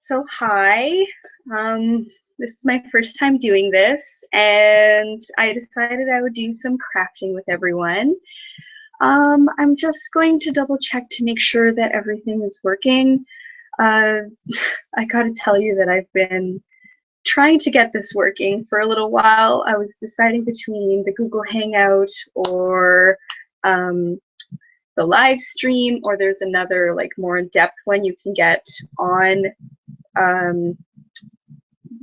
So hi, this is my first time doing this, and I decided I would do some crafting with everyone. I'm just going to double check to make sure that everything is working. Uh, I gotta tell you that I've been trying to get this working for a little while. I was deciding between the Google Hangout or the live stream, or there's another like more in-depth one you can get on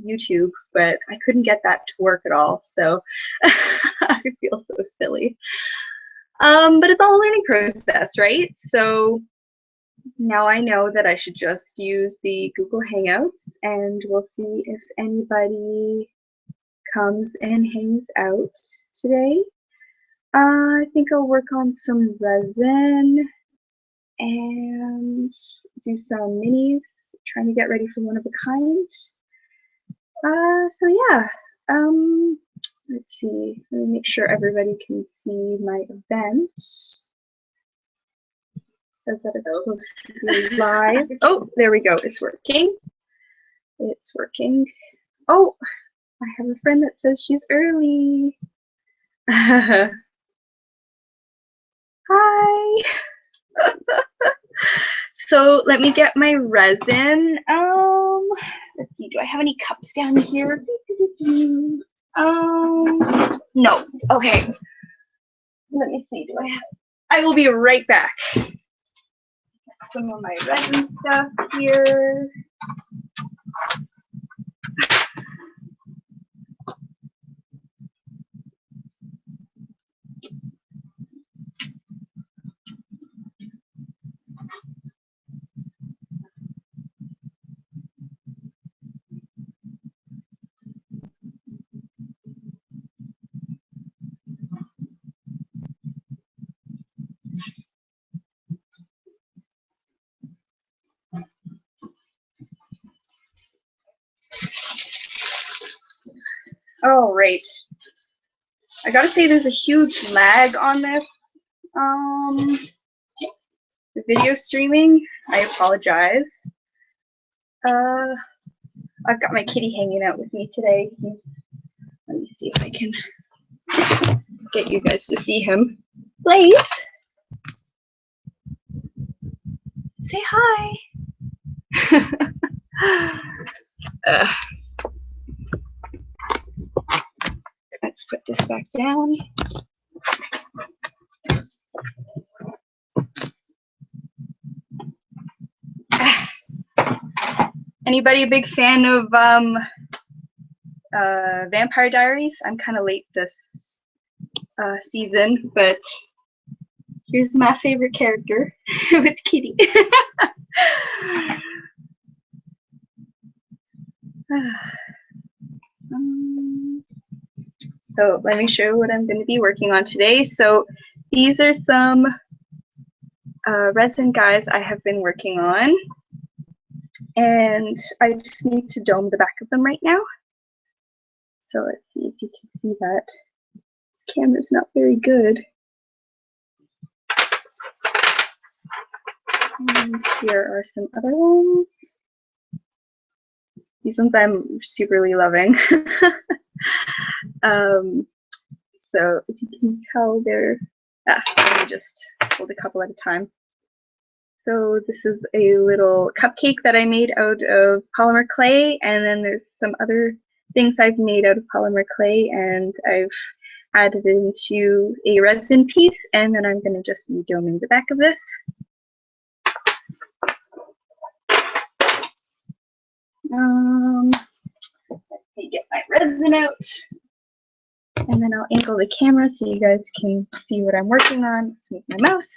YouTube, but I couldn't get that to work at all, so I feel so silly. But it's all a learning process, right? So now I know that I should just use the Google Hangouts, and we'll see if anybody comes and hangs out today. I think I'll work on some resin and do some minis, trying to get ready for one of a kind. So yeah, let's see, let me make sure everybody can see my event. It says that it's supposed to be live. Oh, there we go, it's working. It's working. Oh, I have a friend that says she's early. Hi. So let me get my resin. Let's see, do I have any cups down here? No. Okay. Let me see, do I have? I will be right back. Some of my resin stuff here. All right. I gotta say there's a huge lag on this the video streaming. I apologize. I've got my kitty hanging out with me today. Let me see if I can get you guys to see him. Blaze, say hi. Let's put this back down. Anybody a big fan of Vampire Diaries? I'm kind of late this season, but here's my favorite character with Kitty. So let me show you what I'm going to be working on today. So these are some resin guys I have been working on, and I just need to dome the back of them right now. So let's see if you can see that. This camera's not very good. And here are some other ones. These ones I'm superly loving. So if you can tell, they're, let me just hold a couple at a time. So this is a little cupcake that I made out of polymer clay, and then there's some other things I've made out of polymer clay, and I've added into a resin piece, and then I'm going to just be doming the back of this. Let's see, get my resin out, and then I'll angle the camera so you guys can see what I'm working on. Let's move my mouse.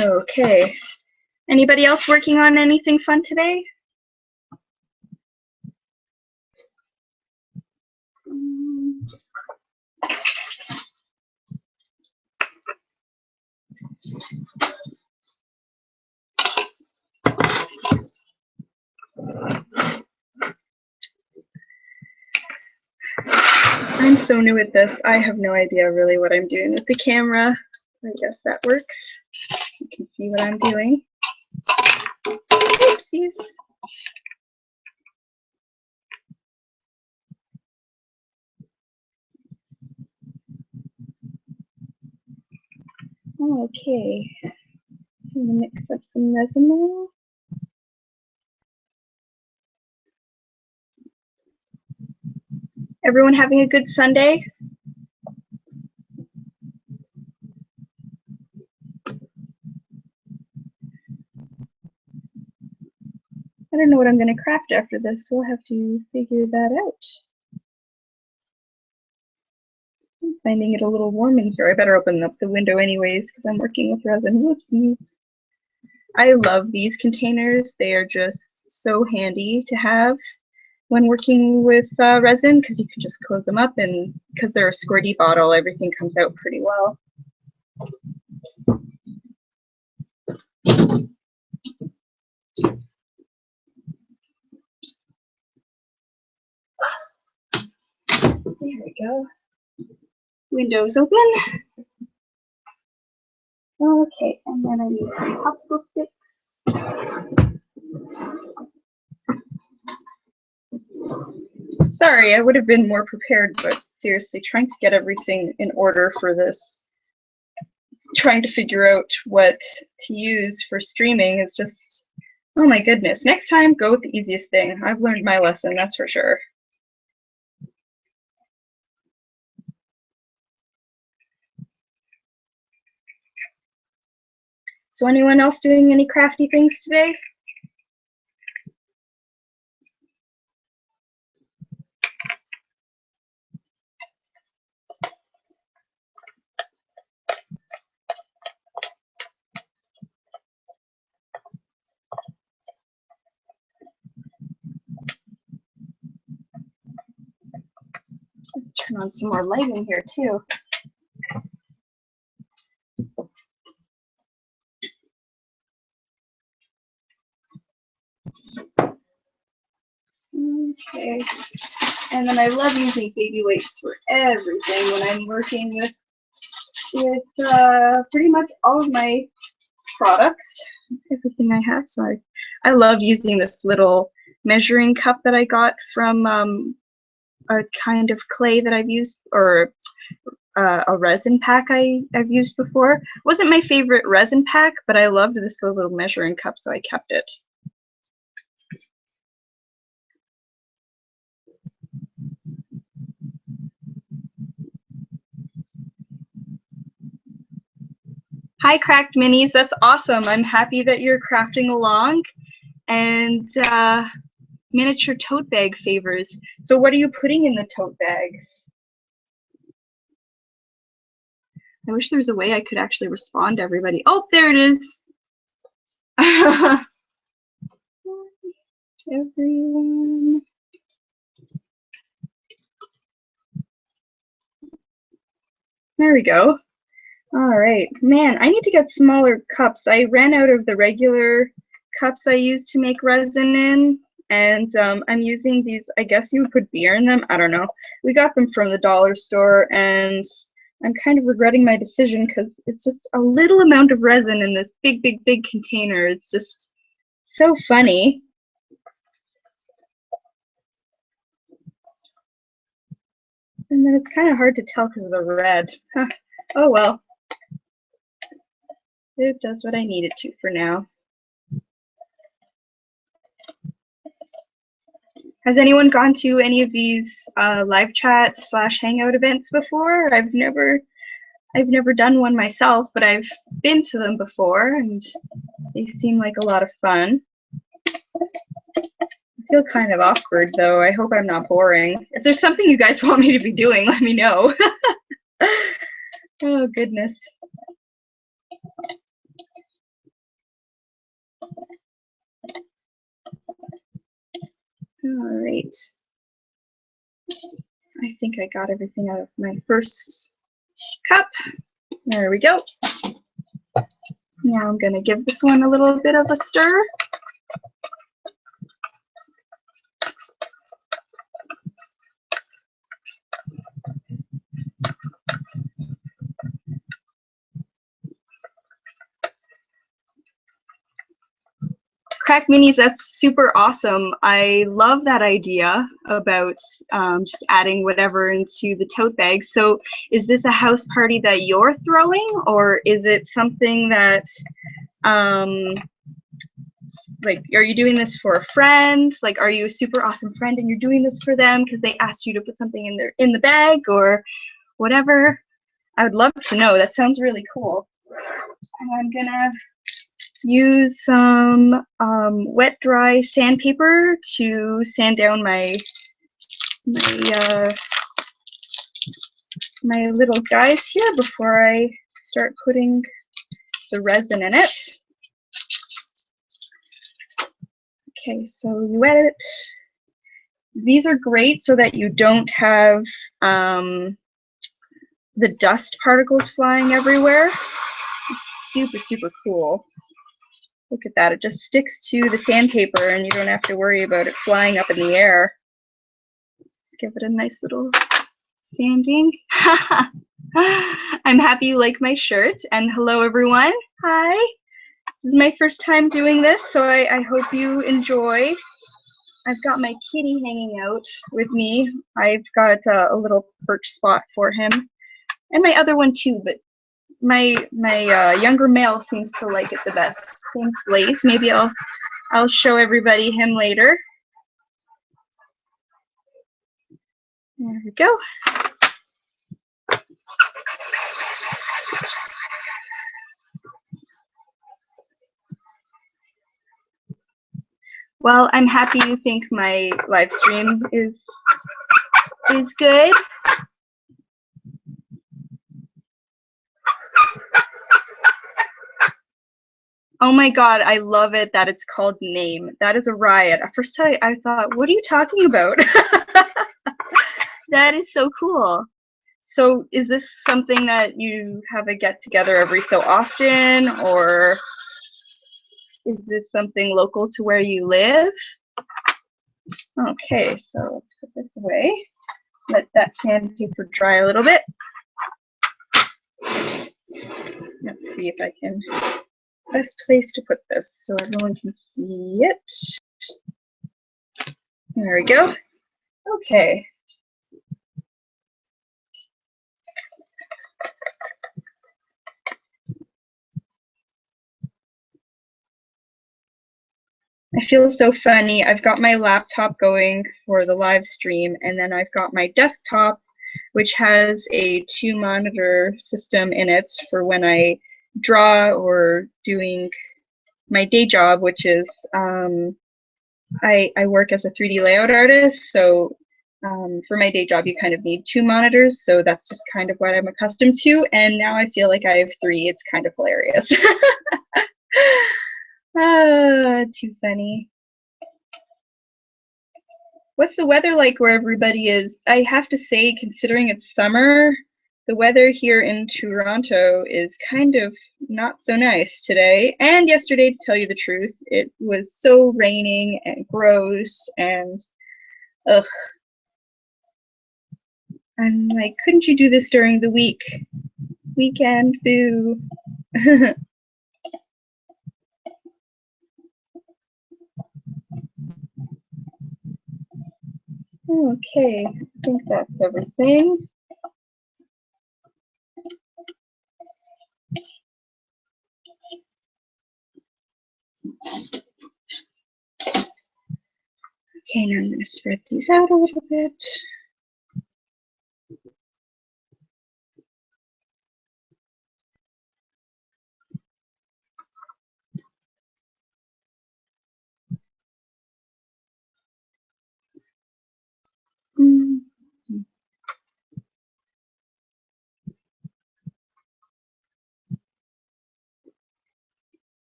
Okay. Anybody else working on anything fun today? I'm so new at this. I have no idea really what I'm doing with the camera. I guess that works. You can see what I'm doing. Oopsies. Okay. I'm gonna mix up some resin now. Everyone having a good Sunday? I don't know what I'm going to craft after this. We'll have to figure that out. I'm finding it a little warm in here. I better open up the window anyways because I'm working with resin. Whoopsies. I love these containers. They are just so handy to have when working with resin because you can just close them up, and because they're a squirty bottle, everything comes out pretty well. There we go. Windows open. Okay, and then I need some popsicle sticks. Sorry, I would have been more prepared, but seriously, trying to get everything in order for this, trying to figure out what to use for streaming is just, oh my goodness. Next time, go with the easiest thing. I've learned my lesson, that's for sure. So anyone else doing any crafty things today? Let's turn on some more light in here too. Okay, and then I love using baby wipes for everything when I'm working with pretty much all of my products, everything I have. So I love using this little measuring cup that I got from a kind of clay that I've used, or a resin pack I've used before. Wasn't my favorite resin pack, but I loved this little measuring cup, so I kept it. Hi, Cracked Minis. That's awesome. I'm happy that you're crafting along. And miniature tote bag favors. So what are you putting in the tote bags? I wish there was a way I could actually respond to everybody. Oh, there it is. Everyone. There we go. All right, man, I need to get smaller cups. I ran out of the regular cups I use to make resin in, and I'm using these, I guess you would put beer in them, I don't know. We got them from the dollar store, and I'm kind of regretting my decision because it's just a little amount of resin in this big, big, big container. It's just so funny. And then it's kind of hard to tell because of the red. Oh well. It does what I need it to for now. Has anyone gone to any of these live chat / hangout events before? I've never done one myself, but I've been to them before, and they seem like a lot of fun. I feel kind of awkward, though. I hope I'm not boring. If there's something you guys want me to be doing, let me know. Oh, goodness. All right. I think I got everything out of my first cup. There we go. Now I'm going to give this one a little bit of a stir. Craft minis, that's super awesome. I love that idea about just adding whatever into the tote bag. So is this a house party that you're throwing, or is it something that, like, are you doing this for a friend? Like, are you a super awesome friend and you're doing this for them because they asked you to put something in the bag or whatever? I would love to know. That sounds really cool. And I'm gonna use some wet dry sandpaper to sand down my my little guys here before I start putting the resin in it. Okay, so you wet it. These are great so that you don't have the dust particles flying everywhere. It's super, super cool. Look at that, it just sticks to the sandpaper and you don't have to worry about it flying up in the air. Just give it a nice little sanding. I'm happy you like my shirt, and hello everyone. Hi. This is my first time doing this, so I hope you enjoy. I've got my kitty hanging out with me. I've got a little perch spot for him, and my other one too, but my younger male seems to like it the best. Same Blaze. Maybe I'll show everybody him later. There we go. Well, I'm happy you think my live stream is good. Oh my god, I love it that it's called Name. That is a riot. At first I thought, what are you talking about? That is so cool. So is this something that you have a get together every so often, or is this something local to where you live? Okay, so let's put this away. Let that sandpaper dry a little bit. Let's see if I can, best place to put this so everyone can see it. There we go. Okay. I feel so funny. I've got my laptop going for the live stream, and then I've got my desktop, which has a 2-monitor system in it for when I draw or doing my day job, which is I work as a 3D layout artist. So for my day job, you kind of need 2 monitors. So that's just kind of what I'm accustomed to. And now I feel like I have 3. It's kind of hilarious. Too funny. What's the weather like where everybody is? I have to say, considering it's summer, the weather here in Toronto is kind of not so nice today and yesterday, to tell you the truth. It was so raining and gross and ugh. I'm like, couldn't you do this during the week? Weekend, boo. Okay, I think that's everything. Okay, now I'm going to spread these out a little bit.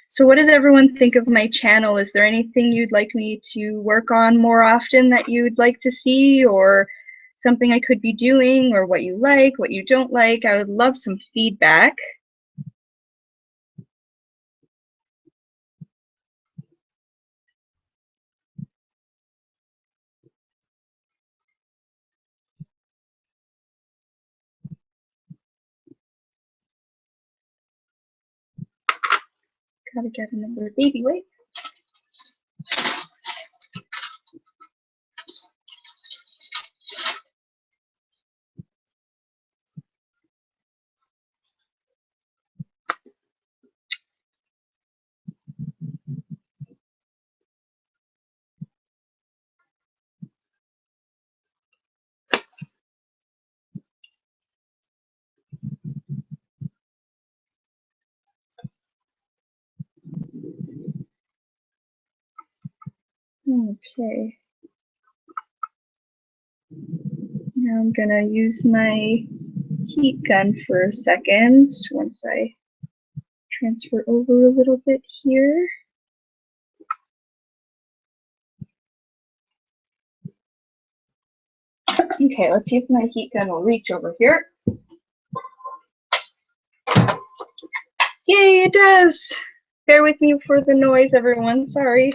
So what does everyone think of my channel? Is there anything you'd like me to work on more often that you'd like to see, or something I could be doing, or what you like, what you don't like? I would love some feedback. Gotta get another baby wipe. Okay. Now I'm gonna use my heat gun for a second once I transfer over a little bit here. Okay, let's see if my heat gun will reach over here. Yay, it does! Bear with me for the noise, everyone. Sorry.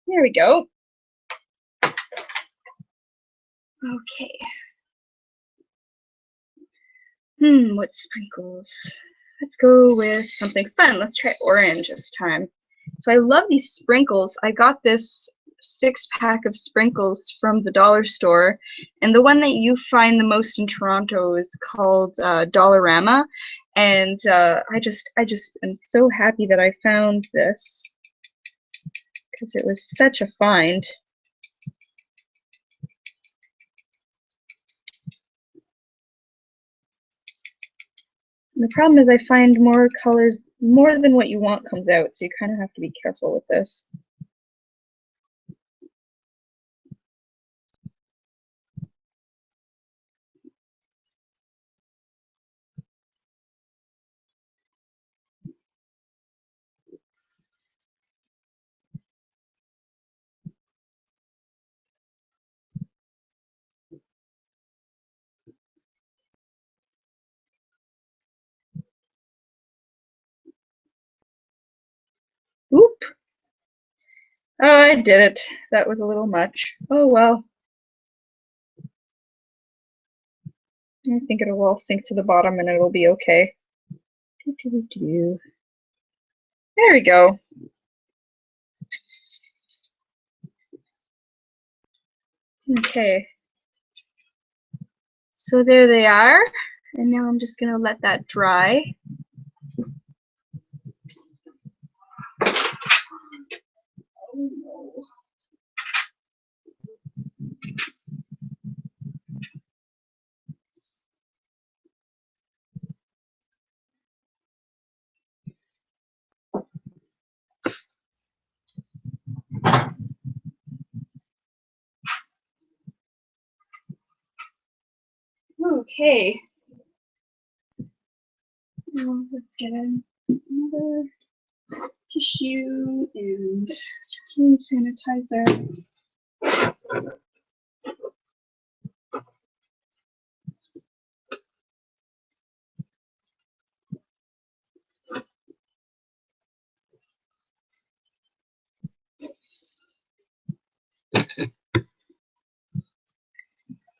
There we go. Okay. What sprinkles? Let's go with something fun. Let's try orange this time. So I love these sprinkles. I got this 6-pack of sprinkles from the dollar store, and the one that you find the most in Toronto is called Dollarama, and I just am so happy that I found this because it was such a find. The problem is I find more colors, more than what you want comes out, so you kind of have to be careful with this. Oop! Oh, I did it. That was a little much. Oh well. I think it'll all sink to the bottom and it'll be okay. There we go. Okay. So there they are. And now I'm just going to let that dry. Oh no. Okay. Well, let's get another tissue and hand sanitizer.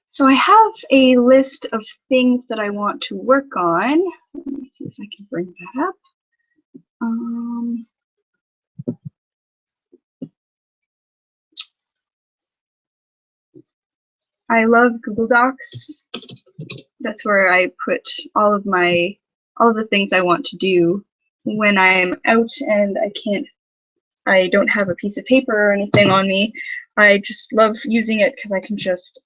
So I have a list of things that I want to work on. Let me see if I can bring that up. I love Google Docs. That's where I put all of the things I want to do when I'm out and I don't have a piece of paper or anything on me. I just love using it because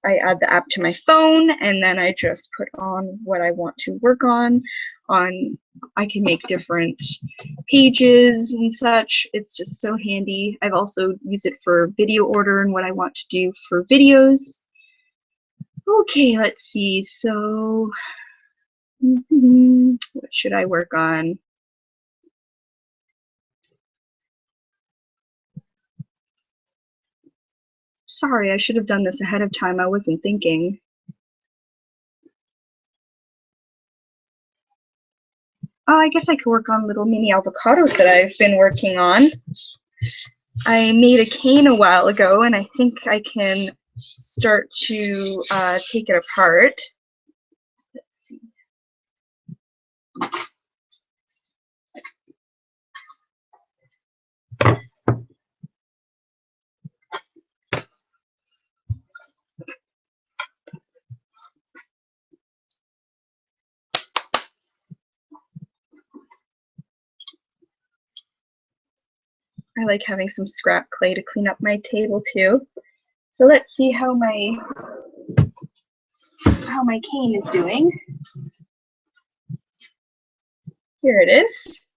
I add the app to my phone and then I just put on what I want to work on. I can make different pages and such. It's just so handy. I've also used it for video order and what I want to do for videos. Okay, let's see. So, what should I work on? Sorry, I should have done this ahead of time. I wasn't thinking. Oh, I guess I could work on little mini avocados that I've been working on. I made a cane a while ago, and I think I can start to take it apart. Let's see. I like having some scrap clay to clean up my table too. So let's see how my cane is doing. Here it is.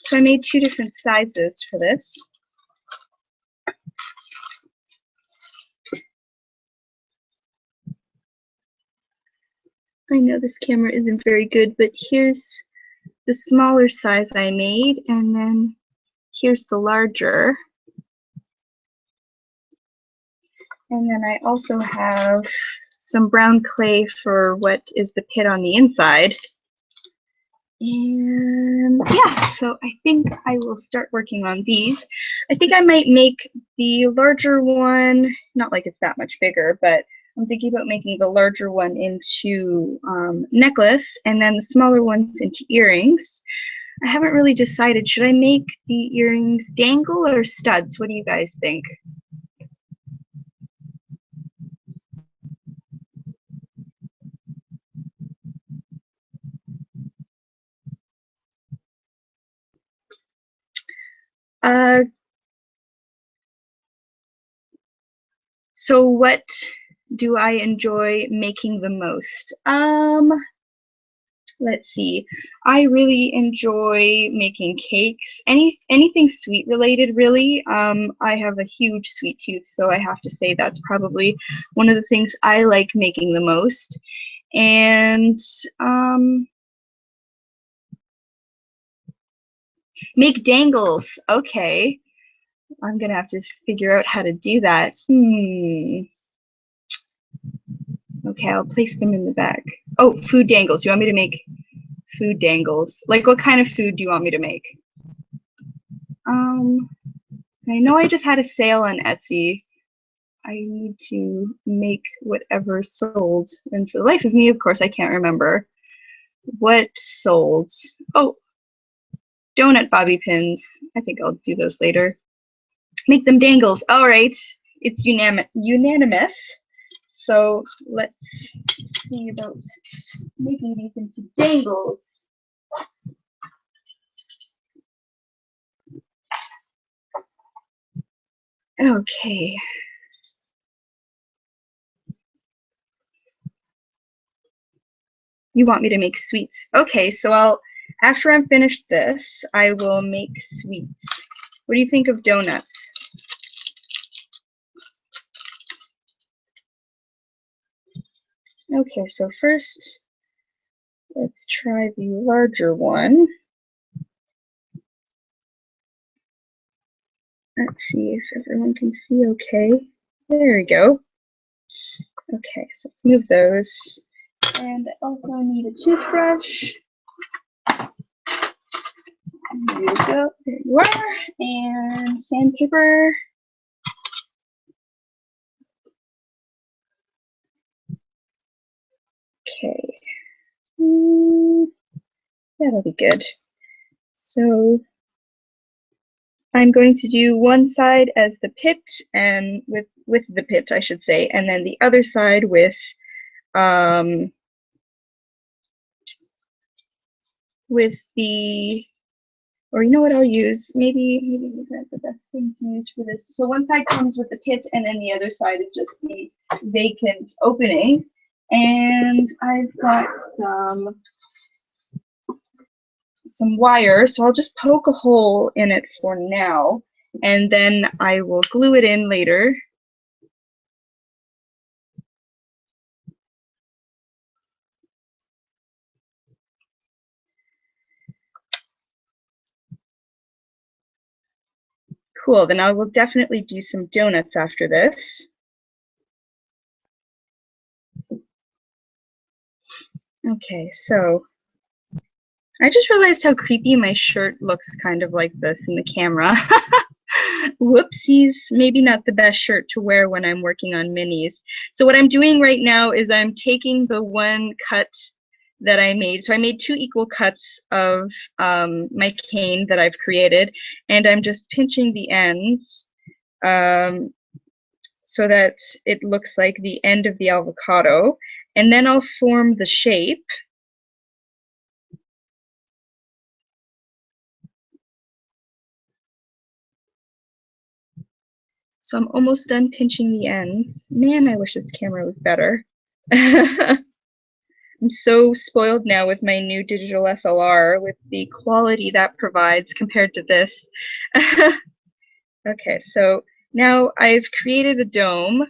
So I made 2 different sizes for this. I know this camera isn't very good, but here's the smaller size I made, and then here's the larger. And then I also have some brown clay for what is the pit on the inside. And yeah, so I think I will start working on these. I think I might make the larger one, not like it's that much bigger, but I'm thinking about making the larger one into necklace and then the smaller ones into earrings. I haven't really decided, should I make the earrings dangle or studs? What do you guys think? So what do I enjoy making the most? Let's see. I really enjoy making cakes. Anything sweet related, really. I have a huge sweet tooth, so I have to say that's probably one of the things I like making the most. And make dangles. Okay. I'm gonna have to figure out how to do that. Okay, I'll place them in the back. Oh, food dangles. You want me to make food dangles? Like, what kind of food do you want me to make? I know I just had a sale on Etsy. I need to make whatever sold. And for the life of me, of course, I can't remember what sold. Oh, donut bobby pins. I think I'll do those later. Make them dangles. All right. It's unanimous. So let's see about making these into dangles. Okay. You want me to make sweets? Okay, so after I'm finished this, I will make sweets. What do you think of donuts? Okay, so first, let's try the larger one. Let's see if everyone can see okay. There we go. Okay, so let's move those. And I also need a toothbrush. There you go. There you are. And sandpaper. Okay. That'll be good. So I'm going to do one side as the pit and with the pit, I should say, and then the other side with the, or you know what I'll use? Maybe is that the best thing to use for this? So one side comes with the pit, and then the other side is just the vacant opening. And I've got some wire, so I'll just poke a hole in it for now, and then I will glue it in later. Cool, then I will definitely do some donuts after this. Okay, so I just realized how creepy my shirt looks kind of like this in the camera. Whoopsies, maybe not the best shirt to wear when I'm working on minis. So what I'm doing right now is I'm taking the one cut that I made. So I made 2 equal cuts of my cane that I've created, and I'm just pinching the ends so that it looks like the end of the avocado. And then I'll form the shape. So I'm almost done pinching the ends. Man, I wish this camera was better. I'm so spoiled now with my new digital SLR with the quality that provides compared to this. Okay, so now I've created a dome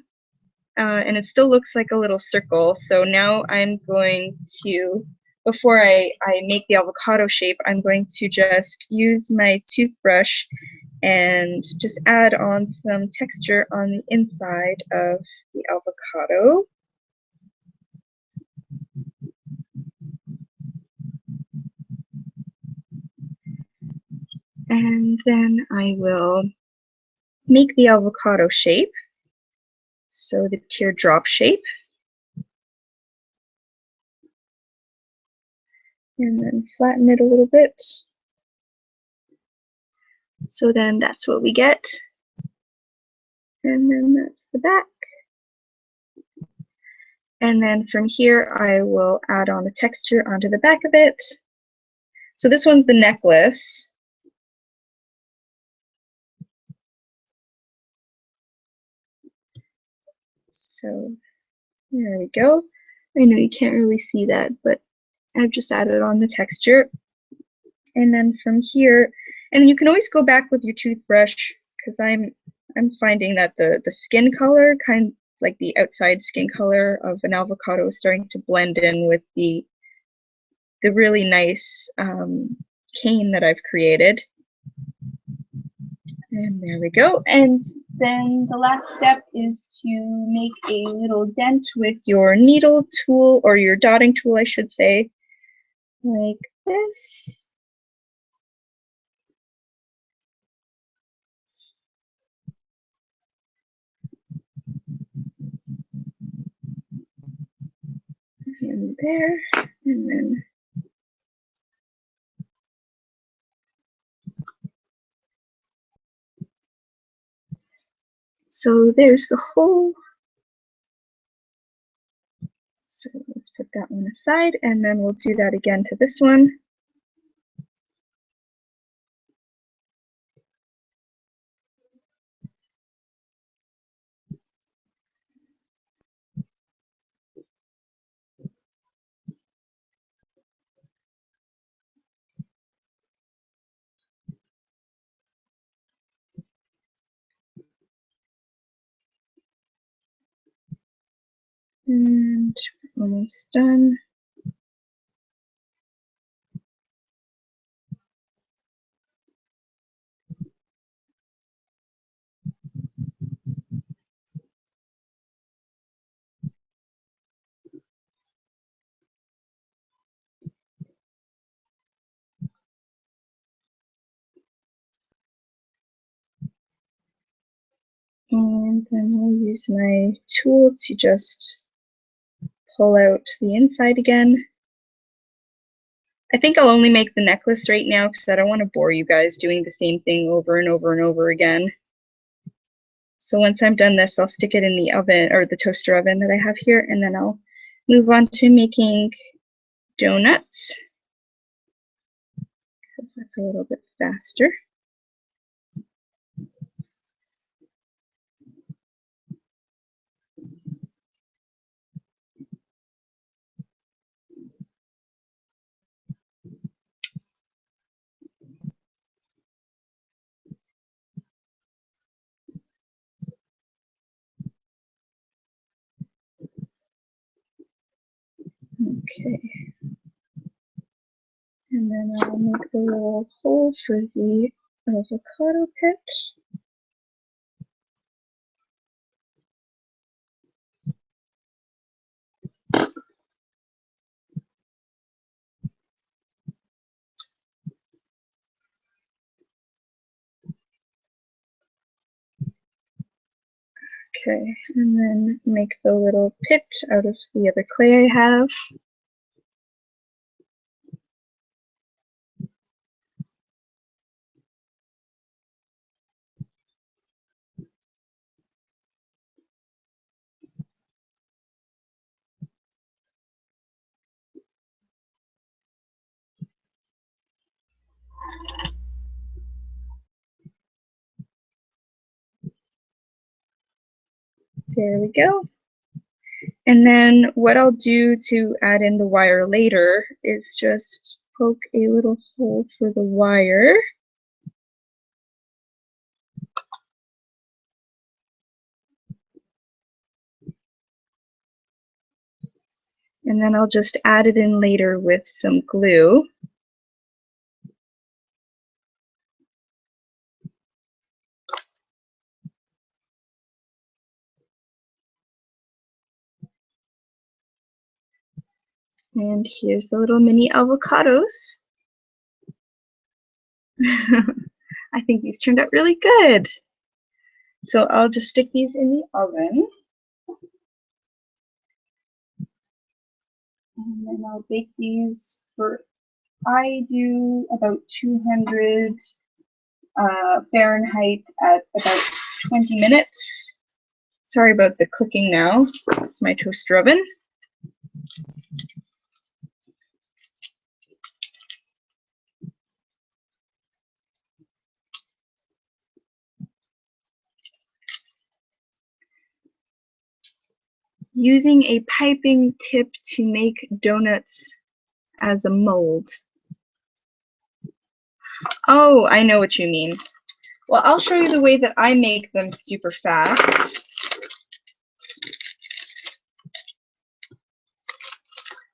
and it still looks like a little circle. So now I'm going to, before I make the avocado shape, I'm going to just use my toothbrush and just add on some texture on the inside of the avocado. And then I will make the avocado shape, so the teardrop shape. And then flatten it a little bit. So then that's what we get. And then that's the back. And then from here, I will add on the texture onto the back of it. So this one's the necklace. So there we go. I know you can't really see that, but I've just added on the texture. And then from here, and you can always go back with your toothbrush because I'm finding that the skin color, kind of like the outside skin color of an avocado, is starting to blend in with the really nice cane that I've created. And there we go. And then the last step is to make a little dent with your needle tool, or your dotting tool, I should say, like this. And there, and then so there's the hole. So let's put that one aside, and then we'll do that again to this one. And almost done. And then I'll use my tool to just pull out the inside again. I think I'll only make the necklace right now because I don't want to bore you guys doing the same thing over and over and over again. So once I'm done this, I'll stick it in the oven, or the toaster oven that I have here, and then I'll move on to making donuts because that's a little bit faster. Okay. And then I'll make the little hole for the avocado pit. Okay, and then make the little pit out of the other clay I have. There we go. And then what I'll do to add in the wire later is just poke a little hole for the wire. And then I'll just add it in later with some glue. And here's the little mini avocados. I think these turned out really good. So I'll just stick these in the oven. And then I'll bake these for, I do about 200 Fahrenheit at about 20 minutes. Sorry about the clicking now. It's my toaster oven. Using a piping tip to make donuts as a mold. Oh, I know what you mean. Well, I'll show you the way that I make them super fast.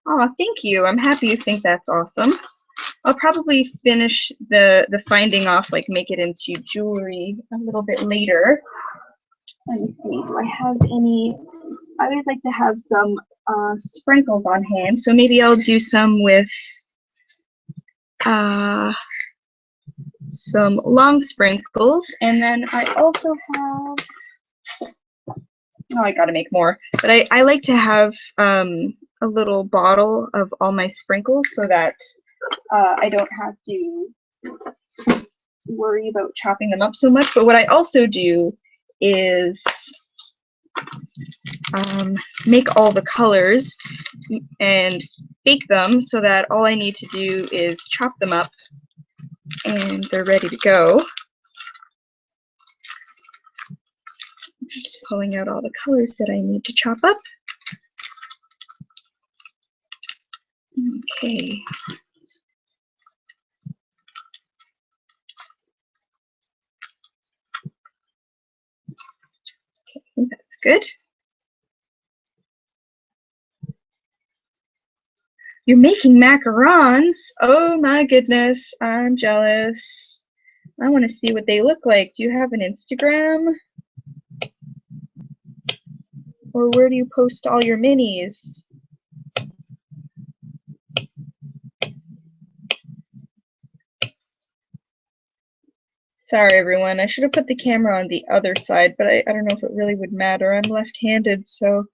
Oh, thank you. I'm happy you think that's awesome. I'll probably finish the finding off, like make it into jewelry a little bit later. Let me see, do I have any? I always like to have some sprinkles on hand, so maybe I'll do some with some long sprinkles, and then I also have, oh, I gotta make more, but I like to have a little bottle of all my sprinkles so that I don't have to worry about chopping them up so much. But what I also do is make all the colors and bake them so that all I need to do is chop them up and they're ready to go. Just pulling out all the colors that I need to chop up. Okay. I think that's good. You're making macarons? Oh my goodness, I'm jealous. I want to see what they look like. Do you have an Instagram? Or where do you post all your minis? Sorry everyone, I should have put the camera on the other side, but I don't know if it really would matter. I'm left-handed, so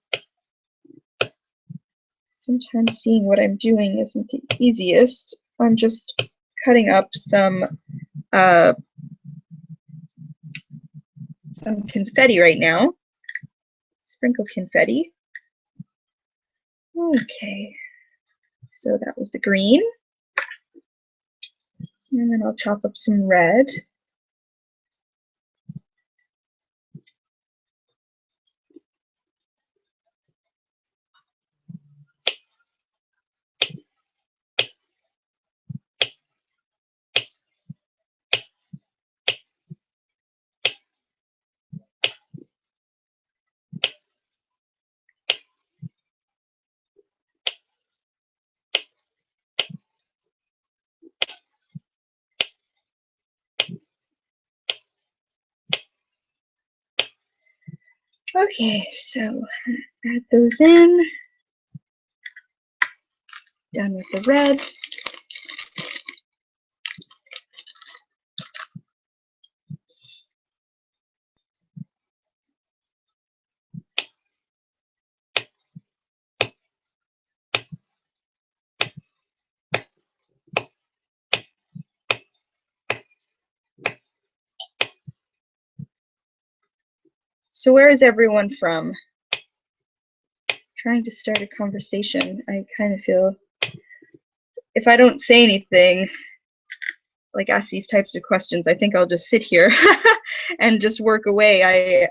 sometimes seeing what I'm doing isn't the easiest. I'm just cutting up some confetti right now. Sprinkle confetti. Okay, so that was the green. And then I'll chop up some red. Okay, so add those in. Done with the red. So where is everyone from? Trying to start a conversation. I kind of feel if I don't say anything, like ask these types of questions, I think I'll just sit here and just work away. I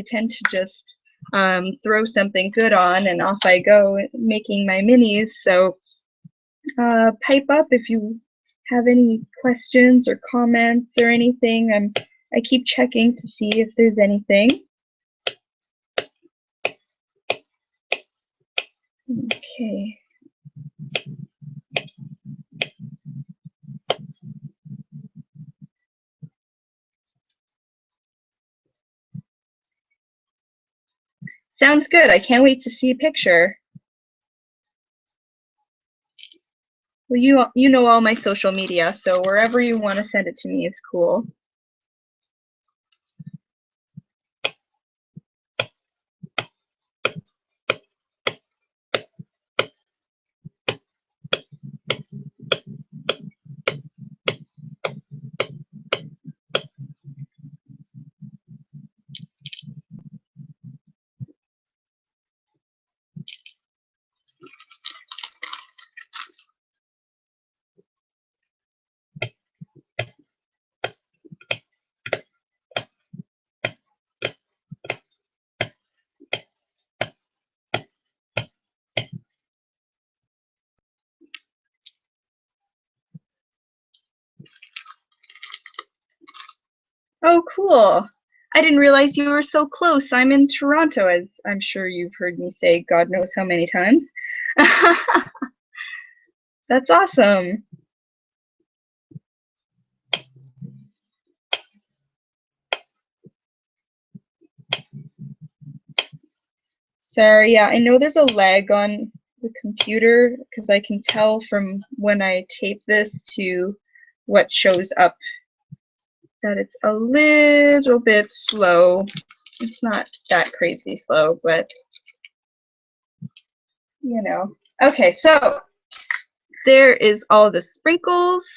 tend to just throw something good on and off I go making my minis. So pipe up if you have any questions or comments or anything. I keep checking to see if there's anything. Okay. Sounds good. I can't wait to see a picture. Well, you know all my social media, so wherever you want to send it to me is cool. Oh, cool. I didn't realize you were so close. I'm in Toronto, as I'm sure you've heard me say God knows how many times. That's awesome. Sorry, yeah, I know there's a lag on the computer because I can tell from when I tape this to what shows up that it's a little bit slow. It's not that crazy slow, but you know. Okay, so there is all the sprinkles,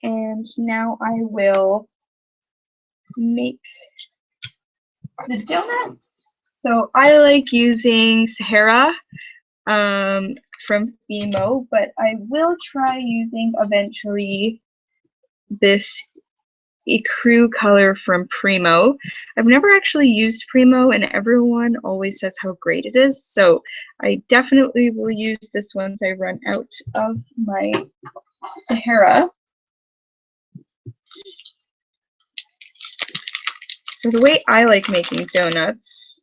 and now I will make the donuts. So I like using Sahara from Fimo, but I will try using eventually this ecru color from Primo. I've never actually used Primo, and everyone always says how great it is, so I definitely will use this once I run out of my Sahara. So the way I like making donuts,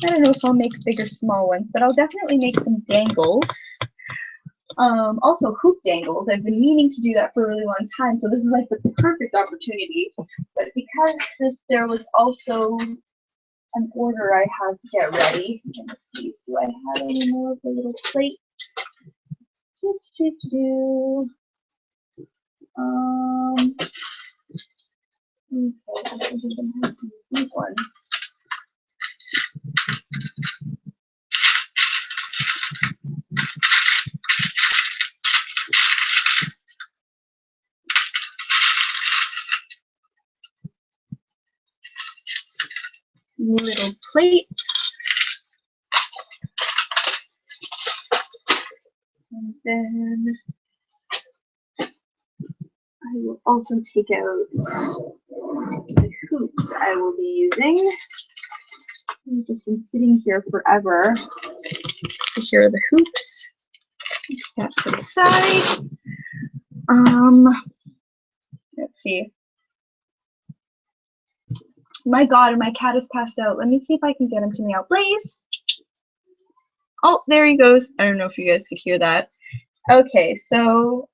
I don't know if I'll make big or small ones, but I'll definitely make some dangles. Also hoop dangles. I've been meaning to do that for a really long time, so this is like the perfect opportunity. But because there was also an order I have to get ready. Let's see, do I have any more of the little plates? Okay, I think I'm gonna have to use these ones. Some little plates. And then I will also take out the hoops I will be using. I've just been sitting here forever. So here are the hoops. That to the side. Let's see. My God, my cat is passed out. Let me see if I can get him to meow, please. Oh, there he goes. I don't know if you guys could hear that. Okay, so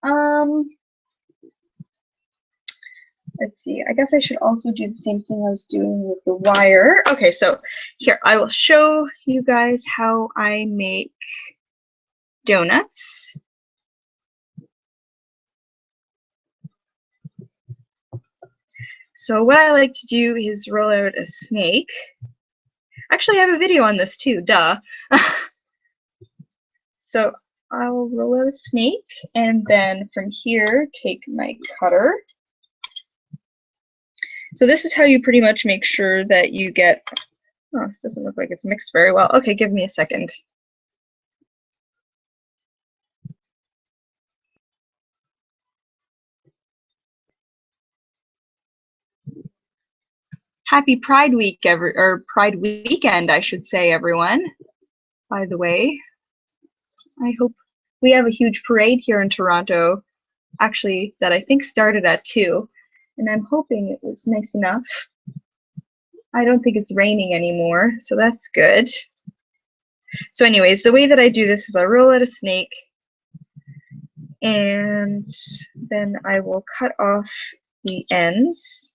let's see. I guess I should also do the same thing I was doing with the wire. Okay, so here I will show you guys how I make donuts. So what I like to do is roll out a snake. Actually, I have a video on this too, duh. So I'll roll out a snake, and then from here, take my cutter. So this is how you pretty much make sure that you get, oh, this doesn't look like it's mixed very well. Okay, give me a second. Happy Pride Week, or Pride Weekend, I should say, everyone. By the way, I hope we have a huge parade here in Toronto, actually, that I think started at 2, and I'm hoping it was nice enough. I don't think it's raining anymore, so that's good. So anyways, the way that I do this is I roll out a snake, and then I will cut off the ends.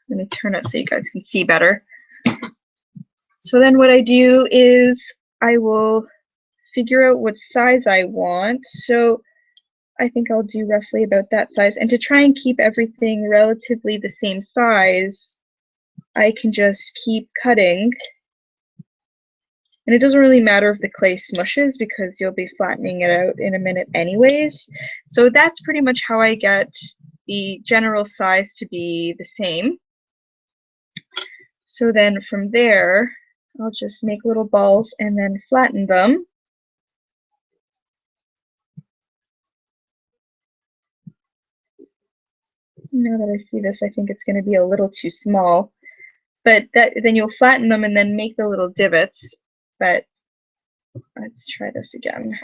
Let me turn it so you guys can see better. So then what I do is I will figure out what size I want. So I think I'll do roughly about that size. And to try and keep everything relatively the same size, I can just keep cutting. And it doesn't really matter if the clay smushes because you'll be flattening it out in a minute anyways. So that's pretty much how I get the general size to be the same. So then from there, I'll just make little balls and then flatten them. Now that I see this, I think it's going to be a little too small. But then you'll flatten them and then make the little divots. But let's try this again.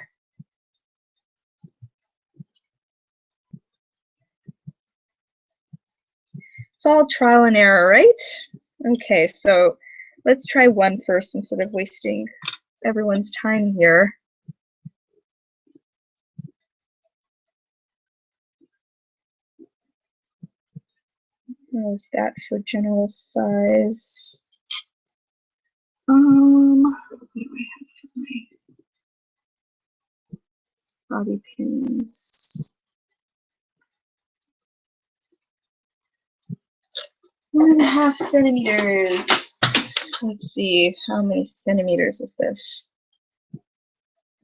It's all trial and error, right? Okay, so let's try one first instead of wasting everyone's time here. How's that for general size? What do I have for my bobby pins? 1.5 centimeters. Let's see, how many centimeters is this?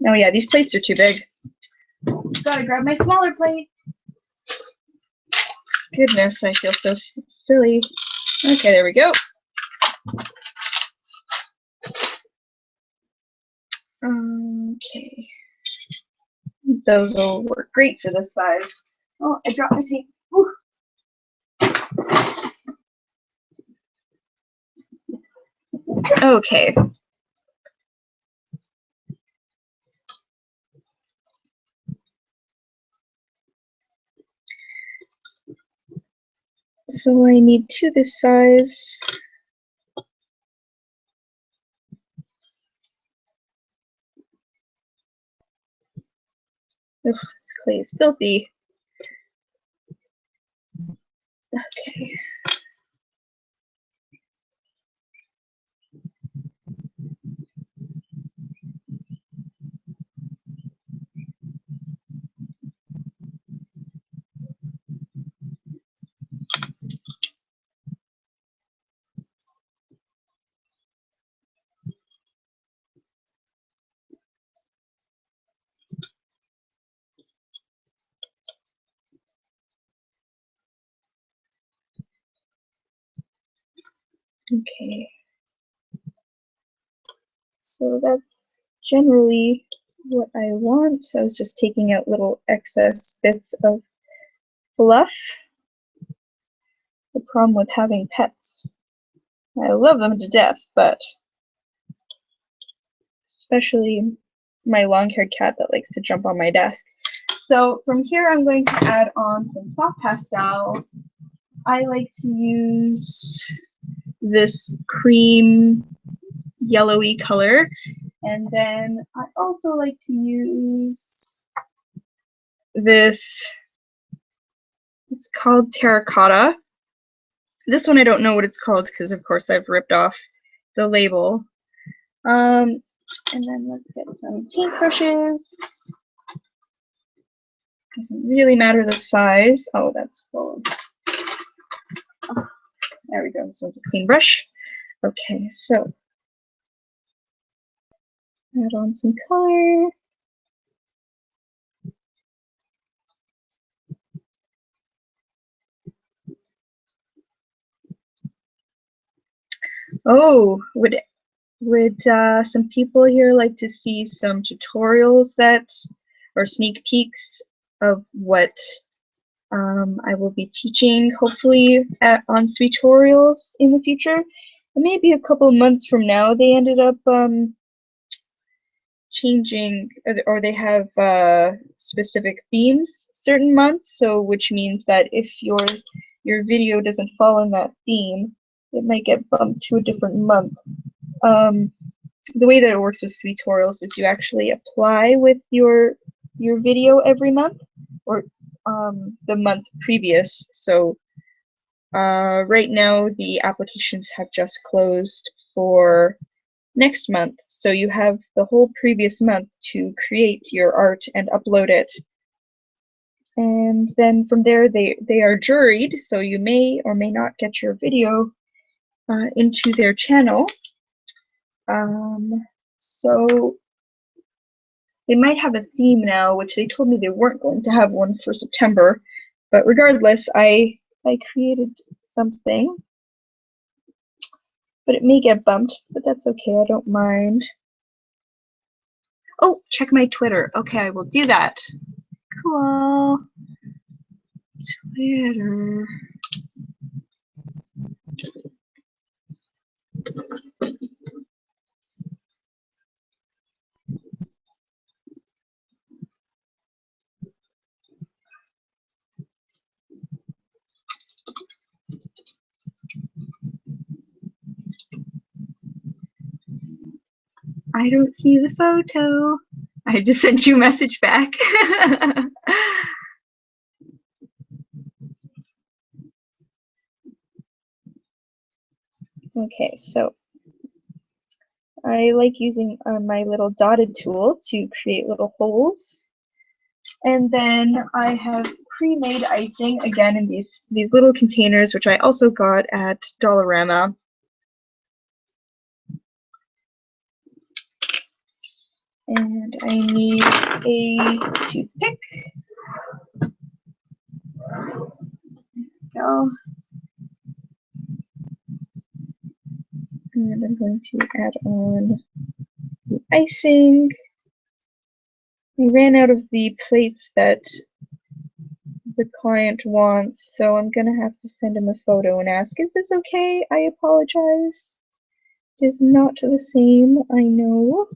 Oh yeah, these plates are too big. Gotta grab my smaller plate. Goodness, I feel so silly. Okay, there we go. Okay. Those will work great for this size. Oh, I dropped my tape. Ooh. Okay. So I need 2 this size. Ugh, this clay is filthy. Okay. Okay. So that's generally what I want. I was just taking out little excess bits of fluff. The problem with having pets, I love them to death, but especially my long-haired cat that likes to jump on my desk. So from here I'm going to add on some soft pastels. I like to use this cream yellowy color, and then I also like to use this, it's called terracotta. This one I don't know what it's called because of course I've ripped off the label. And then let's get some paintbrushes. Doesn't really matter the size. Oh, that's full. Oh, there we go. This one's a clean brush. Okay, so add on some color. Oh, would some people here like to see some tutorials or sneak peeks of what I will be teaching, hopefully on Tutorials in the future? And maybe a couple months from now, they ended up changing, or they have specific themes certain months. So, which means that if your video doesn't fall in that theme, it might get bumped to a different month. The way that it works with Tutorials is you actually apply with your video every month, or the month previous. So right now the applications have just closed for next month, so you have the whole previous month to create your art and upload it. And then from there they are juried, so you may or may not get your video into their channel. So they might have a theme now, which they told me they weren't going to have one for September. But regardless, I created something. But it may get bumped, but that's okay, I don't mind. Oh, check my Twitter. Okay, I will do that. Cool. Twitter. I don't see the photo. I just sent you a message back. Okay, so I like using my little dotted tool to create little holes. And then I have pre-made icing, again in these little containers, which I also got at Dollarama. And I need a toothpick. There we go. And I'm going to add on the icing. I ran out of the plates that the client wants, so I'm gonna have to send him a photo and ask, is this okay? I apologize. It is not the same, I know.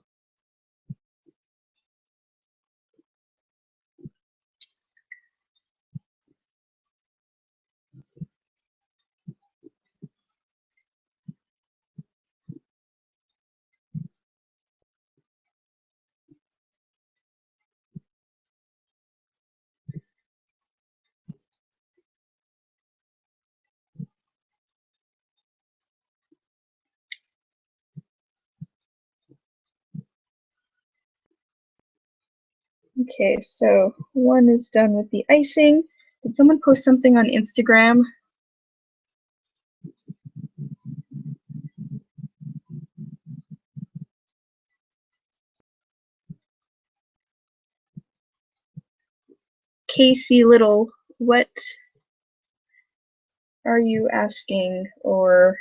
Okay, so one is done with the icing. Did someone post something on Instagram? Casey Little, what are you asking? Or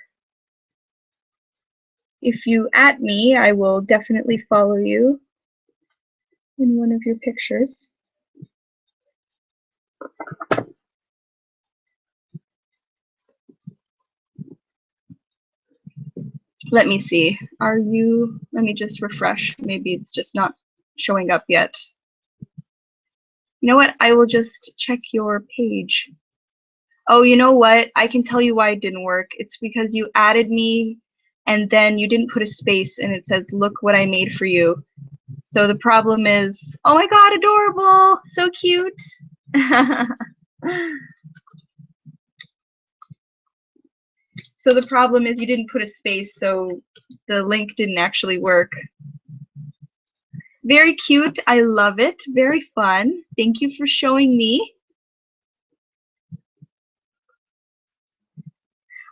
if you at me, I will definitely follow you in one of your pictures. Let me see. Are you, let me just refresh. Maybe it's just not showing up yet. You know what? I will just check your page. Oh, you know what? I can tell you why it didn't work. It's because you added me and then you didn't put a space and it says, look what I made for you. So the problem is, oh my God, adorable. So cute. So the problem is you didn't put a space, so the link didn't actually work. Very cute. I love it. Very fun. Thank you for showing me.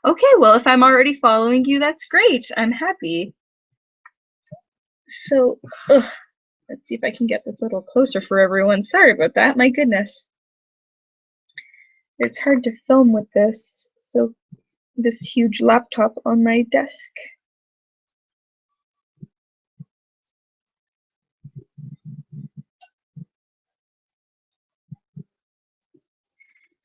Okay, well, if I'm already following you, that's great. I'm happy. So, let's see if I can get this a little closer for everyone. Sorry about that. My goodness. It's hard to film with this. So this huge laptop on my desk.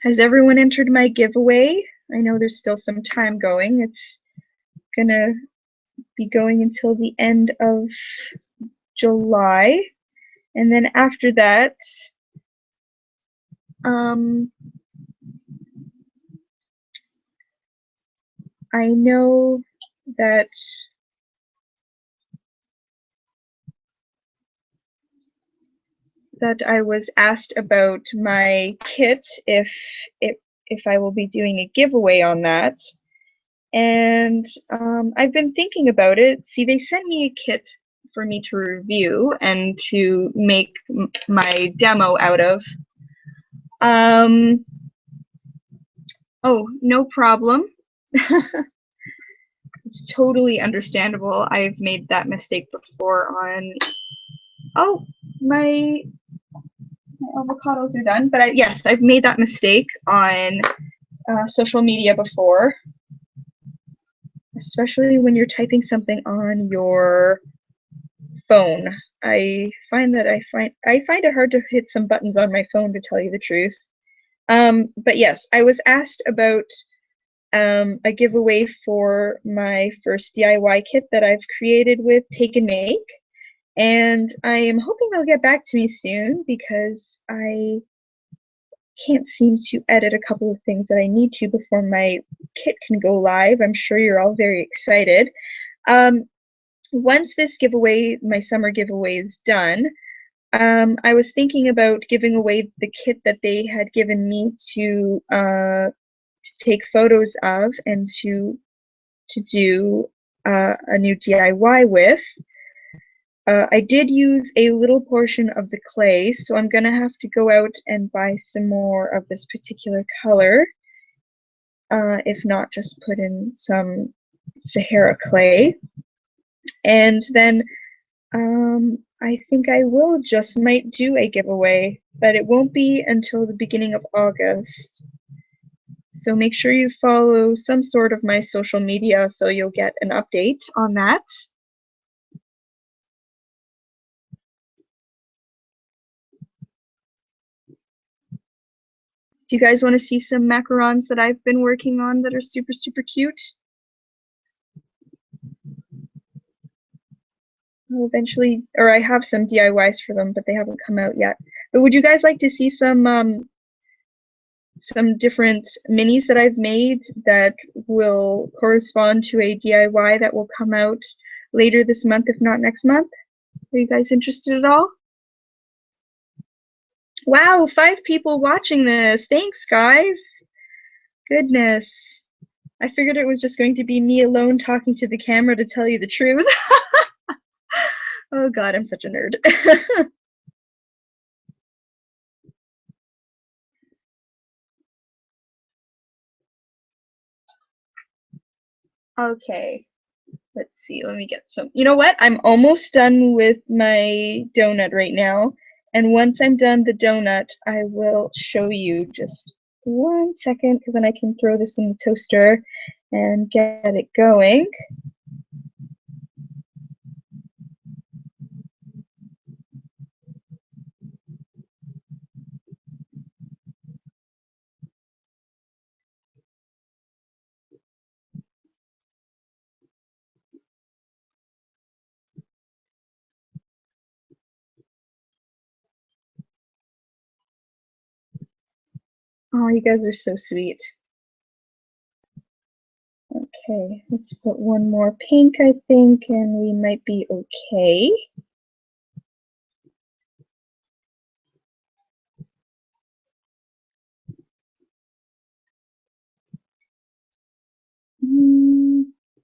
Has everyone entered my giveaway? I know there's still some time going. It's gonna be going until the end of July. And then after that, I know that I was asked about my kit if I will be doing a giveaway on that. And I've been thinking about it. See, they sent me a kit for me to review and to make my demo out of. Oh, no problem. It's totally understandable. I've made that mistake before on, oh, my avocados are done. But yes, I've made that mistake on social media before, especially when you're typing something on your phone. I find it hard to hit some buttons on my phone, to tell you the truth. But yes, I was asked about a giveaway for my first DIY kit that I've created with Take and Make, and I am hoping they'll get back to me soon because I can't seem to edit a couple of things that I need to before my kit can go live. I'm sure you're all very excited. Once this giveaway, my summer giveaway, is done, I was thinking about giving away the kit that they had given me to take photos of and to do a new DIY with. I did use a little portion of the clay, so I'm gonna have to go out and buy some more of this particular color. If not, just put in some Sahara clay. And then I think I might do a giveaway, but it won't be until the beginning of August. So make sure you follow some sort of my social media so you'll get an update on that. Do you guys want to see some macarons that I've been working on that are super, super cute? I'll eventually, or I have some DIYs for them, but they haven't come out yet. But would you guys like to see some different minis that I've made that will correspond to a DIY that will come out later this month, if not next month? Are you guys interested at all? Wow, 5 people watching this. Thanks, guys. Goodness. I figured it was just going to be me alone talking to the camera, to tell you the truth. Oh god, I'm such a nerd. Okay, let's see. Let me get some. You know what? I'm almost done with my donut right now. And once I'm done the donut, I will show you. Just 1 second, because then I can throw this in the toaster and get it going. Oh, you guys are so sweet. Okay, let's put one more pink, I think, and we might be okay.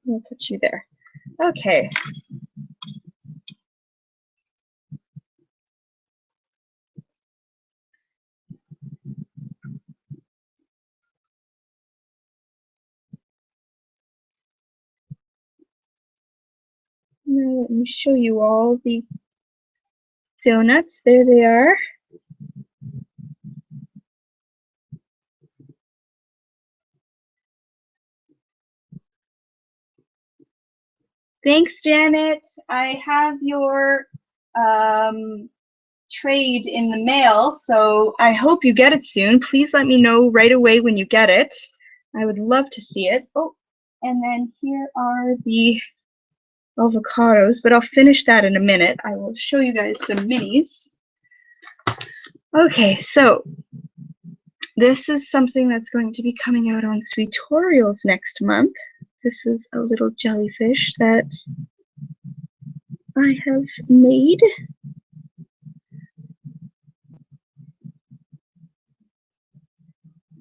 We'll put you there. Okay. Now let me show you all the donuts. There they are. Thanks, Janet. I have your trade in the mail, so I hope you get it soon. Please let me know right away when you get it. I would love to see it. Oh, and then here are the avocados, but I'll finish that in a minute. I will show you guys some minis. Okay, so this is something that's going to be coming out on Sweetorials next month. This is a little jellyfish that I have made.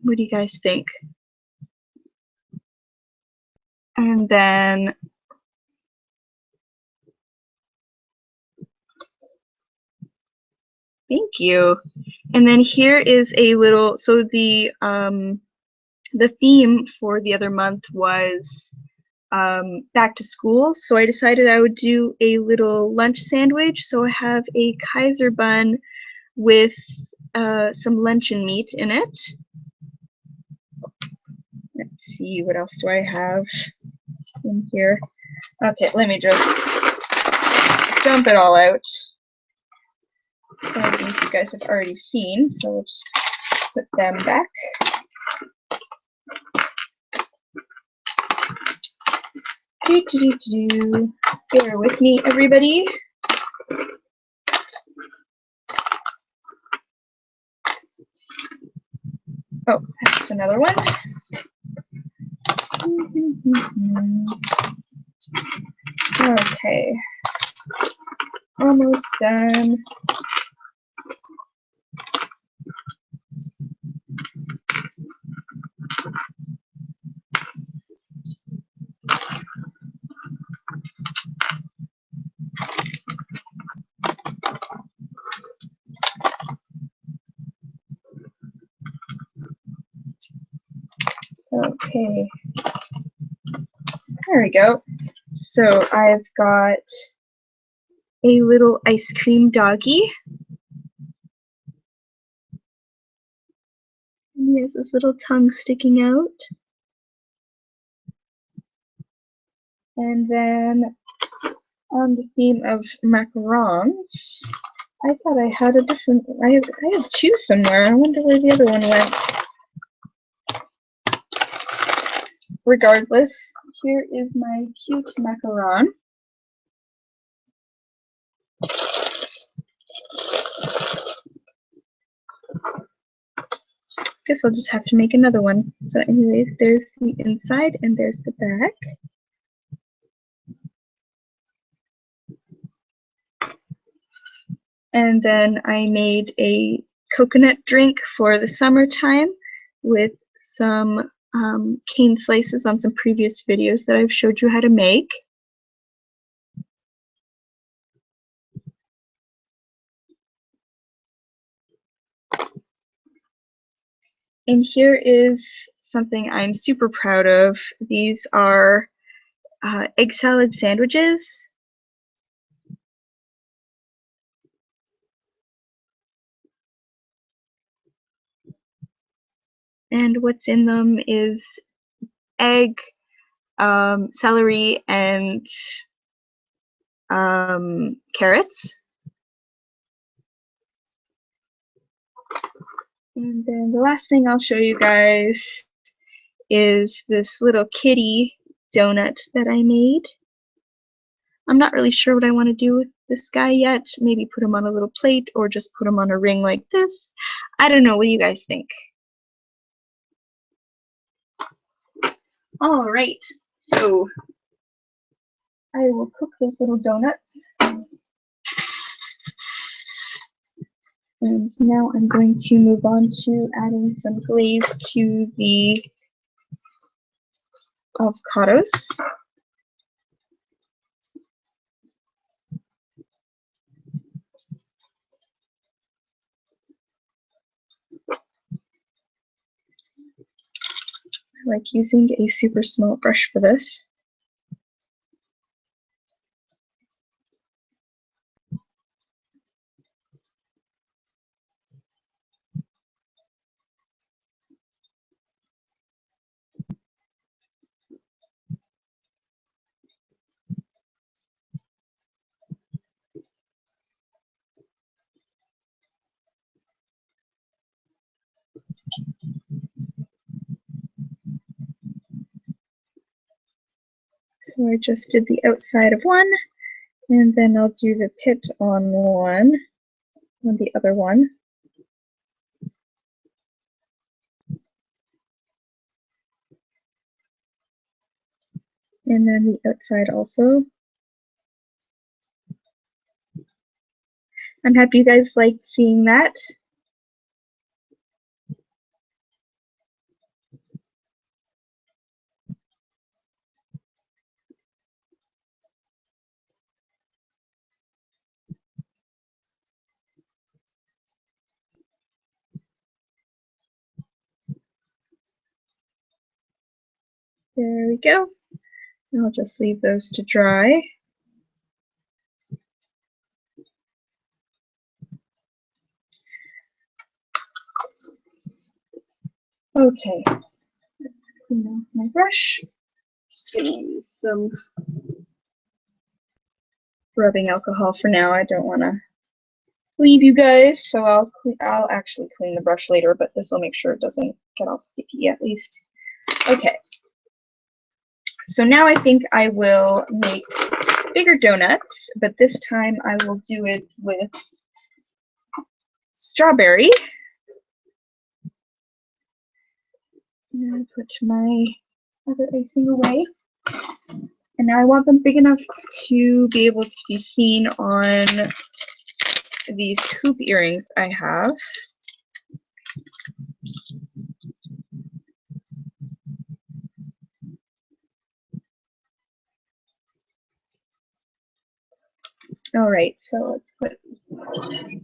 What do you guys think? And then thank you. And then here is a little, so the theme for the other month was back to school, so I decided I would do a little lunch sandwich. So I have a Kaiser bun with some luncheon meat in it. Let's see, what else do I have in here? Okay, let me just dump it all out. Some of these you guys have already seen, so we'll just put them back. Bear with me, everybody. Oh, that's another one. Okay, almost done. Okay, there we go. So I've got a little ice cream doggy. And he has this little tongue sticking out. And then on the theme of macarons, I thought I had a different, I had two somewhere. I wonder where the other one went. Regardless, here is my cute macaron. Guess I'll just have to make another one. So anyways, there's the inside and there's the back. And then I made a coconut drink for the summertime with some cane slices on some previous videos that I've showed you how to make. And here is something I'm super proud of. These are egg salad sandwiches. And what's in them is egg, celery, and carrots. And then the last thing I'll show you guys is this little kitty donut that I made. I'm not really sure what I want to do with this guy yet. Maybe put him on a little plate or just put him on a ring like this. I don't know. What do you guys think? All right. So I will cook those little donuts. And now I'm going to move on to adding some glaze to the avocados. I like using a super small brush for this. So I just did the outside of one, and then I'll do the pit on the other one. And then the outside also. I'm happy you guys liked seeing that. There we go. I'll just leave those to dry. Okay, let's clean off my brush. Just gonna use some rubbing alcohol for now. I don't want to leave you guys, so I'll actually clean the brush later, but this will make sure it doesn't get all sticky at least. Okay. So now I think I will make bigger donuts, but this time I will do it with strawberry. And put my other icing away. And now I want them big enough to be able to be seen on these hoop earrings I have. All right, so let's put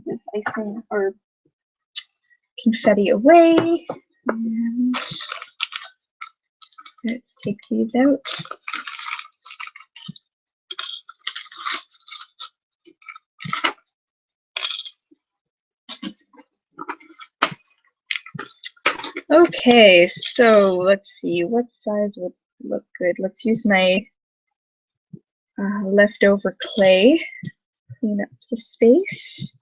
this icing or confetti away. And let's take these out. Okay, so let's see, what size would look good? Let's use my leftover clay, clean up the space,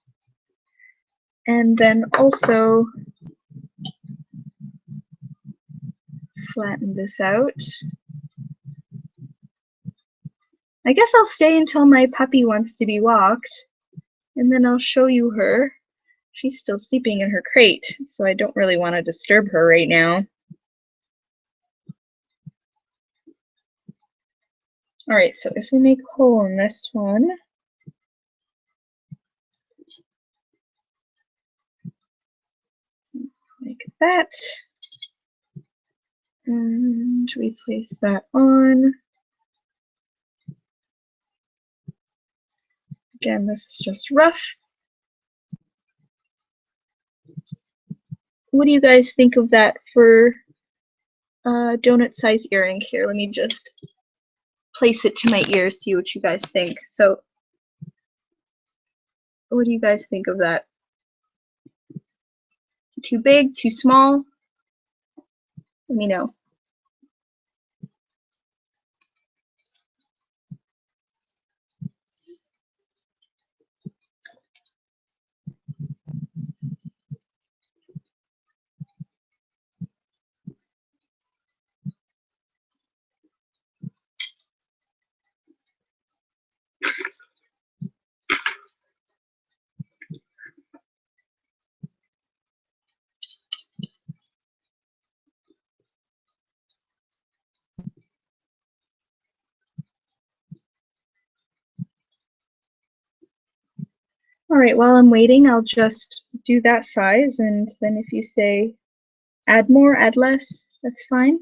and then also flatten this out. I guess I'll stay until my puppy wants to be walked, and then I'll show you her. She's still sleeping in her crate, so I don't really want to disturb her right now. Alright, so if we make a hole in this one, like that, and we place that on. Again, this is just rough. What do you guys think of that for a donut size earring? Here, let me just place it to my ear, see what you guys think. So, what do you guys think of that? Too big, too small? Let me know. Alright, while I'm waiting, I'll just do that size, and then if you say add more, add less, that's fine.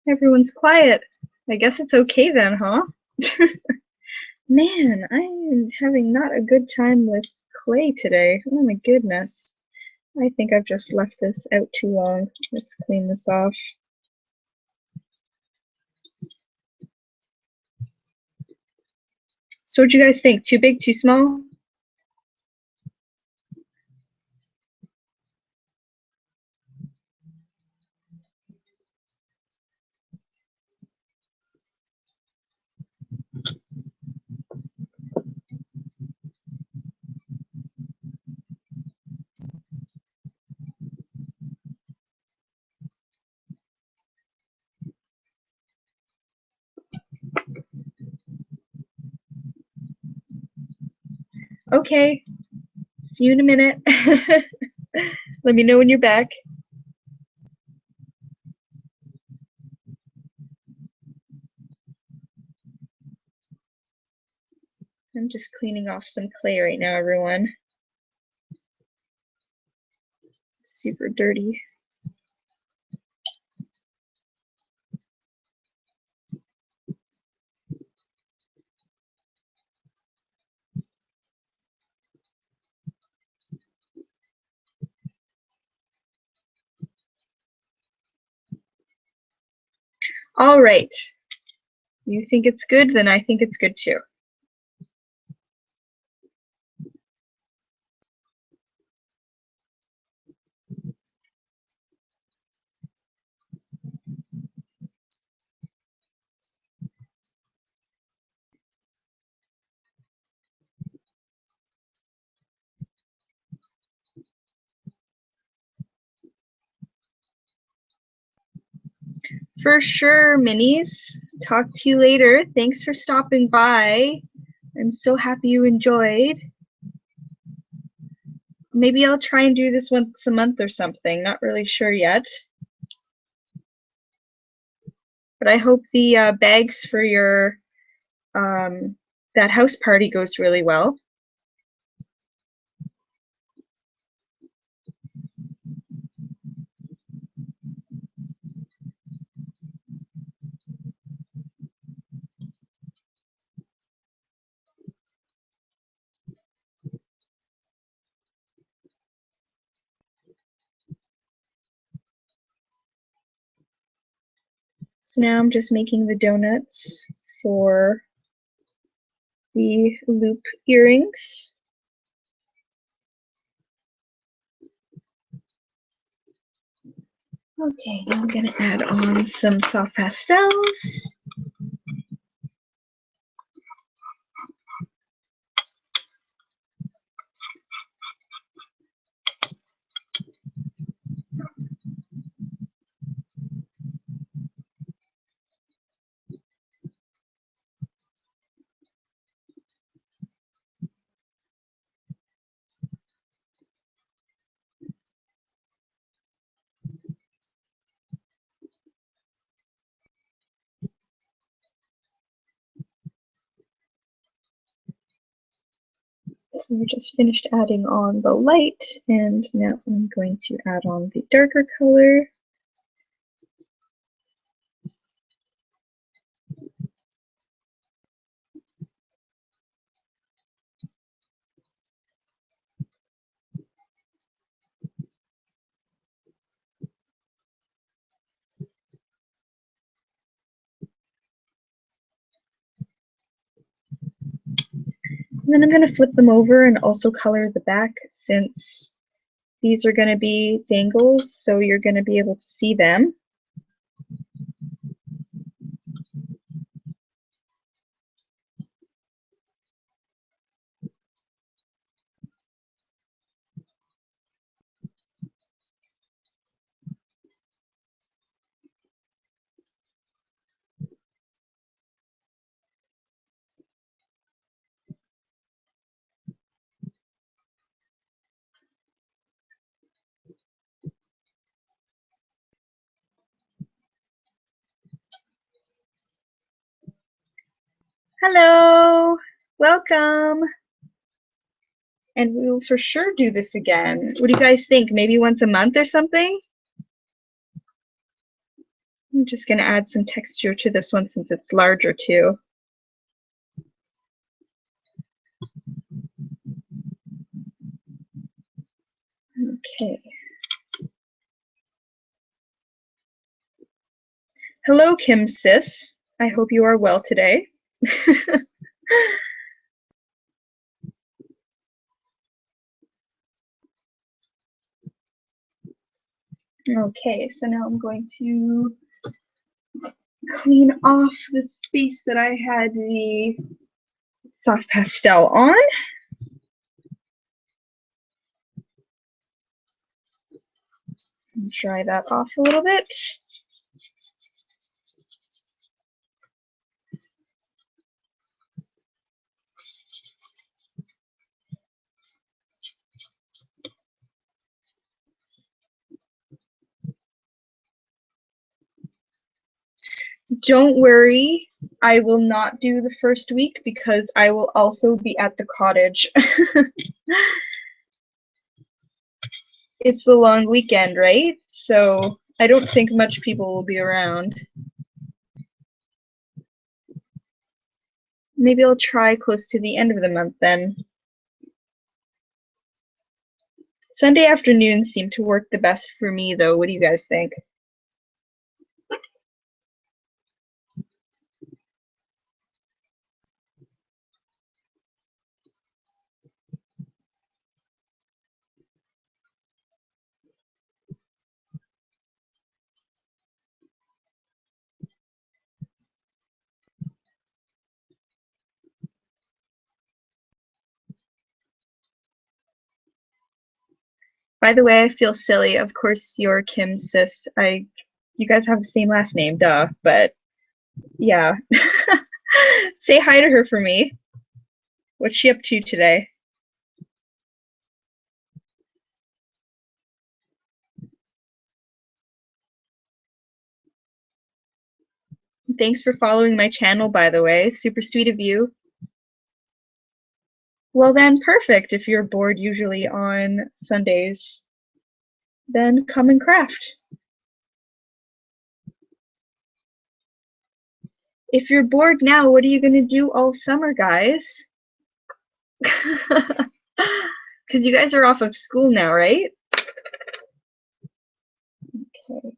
Everyone's quiet. I guess it's okay then, huh? Man, I am having not a good time with clay today. Oh my goodness. I think I've just left this out too long. Let's clean this off. So what do you guys think? Too big, too small? Okay, see you in a minute. Let me know when you're back. I'm just cleaning off some clay right now, everyone. It's super dirty. All right. You think it's good? Then I think it's good too. For sure, Minis. Talk to you later. Thanks for stopping by. I'm so happy you enjoyed. Maybe I'll try and do this once a month or something. Not really sure yet. But I hope the bags for your that house party goes really well. So now I'm just making the donuts for the loop earrings. Okay, now I'm gonna add on some soft pastels. So we just finished adding on the light, and now I'm going to add on the darker color. And then I'm going to flip them over and also color the back, since these are going to be dangles, so you're going to be able to see them. Hello, welcome. And we will for sure do this again. What do you guys think? Maybe once a month or something? I'm just going to add some texture to this one since it's larger too. Okay. Hello, Kim Sis. I hope you are well today. Okay, so now I'm going to clean off the space that I had the soft pastel on. And dry that off a little bit. Don't worry, I will not do the first week because I will also be at the cottage. It's the long weekend, right? So I don't think much people will be around. Maybe I'll try close to the end of the month then. Sunday afternoons seem to work the best for me, though. What do you guys think? By the way, I feel silly. Of course, you're Kim's sis. You guys have the same last name, duh. But yeah, say hi to her for me. What's she up to today? Thanks for following my channel, by the way. Super sweet of you. Well then, perfect. If you're bored usually on Sundays, then come and craft. If you're bored now, what are you gonna do all summer, guys? Because you guys are off of school now, right? Okay.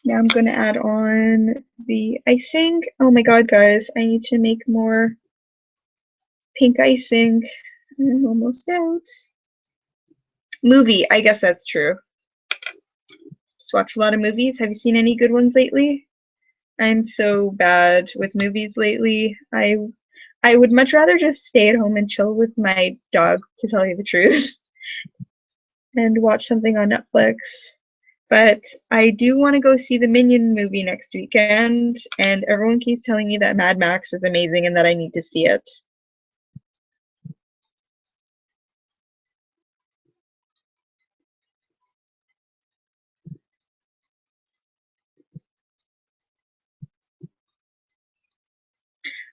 Now I'm gonna add on the icing. Oh my god, guys, I need to make more pink icing. I'm almost out. Movie, I guess that's true. Just watch a lot of movies. Have you seen any good ones lately? I'm so bad with movies lately. I would much rather just stay at home and chill with my dog, to tell you the truth, and watch something on Netflix. But I do want to go see the Minion movie next weekend, and everyone keeps telling me that Mad Max is amazing and that I need to see it.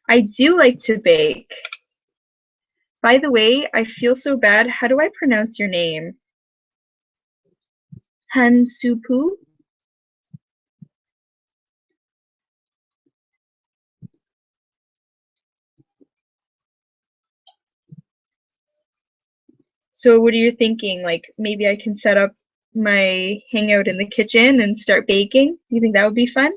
I do like to bake. By the way, I feel so bad. How do I pronounce your name? Hansupu? So what are you thinking? Like maybe I can set up my hangout in the kitchen and start baking? You think that would be fun?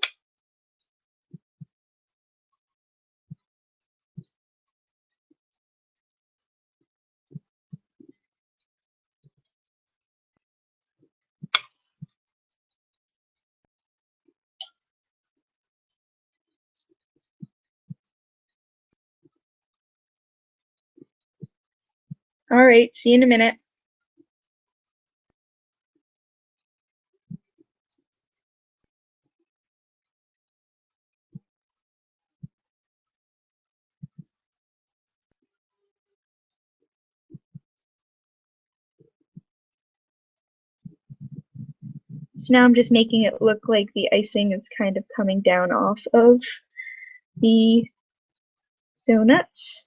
All right, see you in a minute. So now I'm just making it look like the icing is kind of coming down off of the donuts.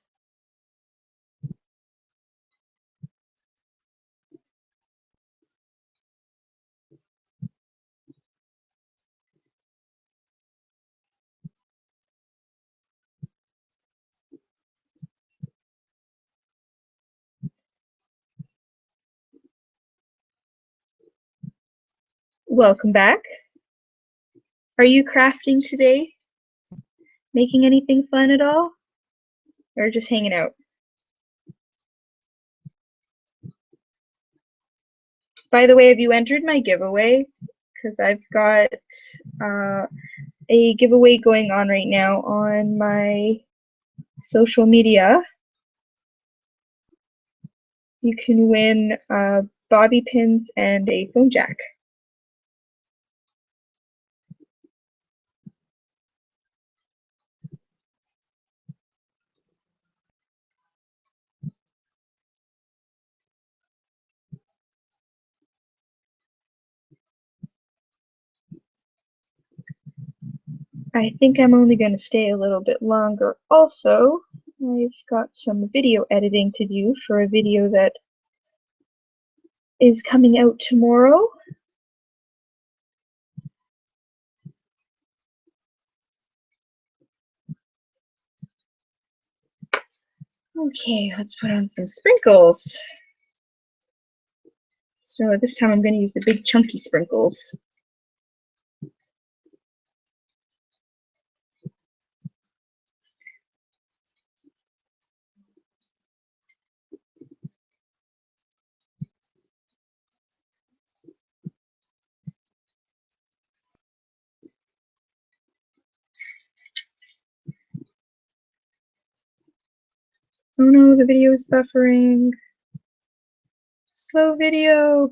Welcome back. Are you crafting today? Making anything fun at all? Or just hanging out? By the way, have you entered my giveaway? Because I've got a giveaway going on right now on my social media. You can win bobby pins and a phone jack. I think I'm only going to stay a little bit longer. Also, I've got some video editing to do for a video that is coming out tomorrow. Okay, let's put on some sprinkles. So this time I'm going to use the big chunky sprinkles. Oh no, the video is buffering. Slow video.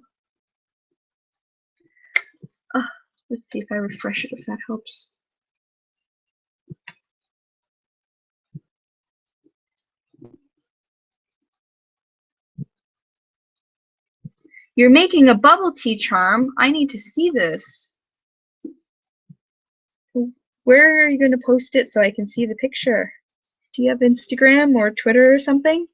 Let's see if I refresh it, if that helps. You're making a bubble tea charm. I need to see this. Where are you going to post it so I can see the picture? Do you have Instagram or Twitter or something?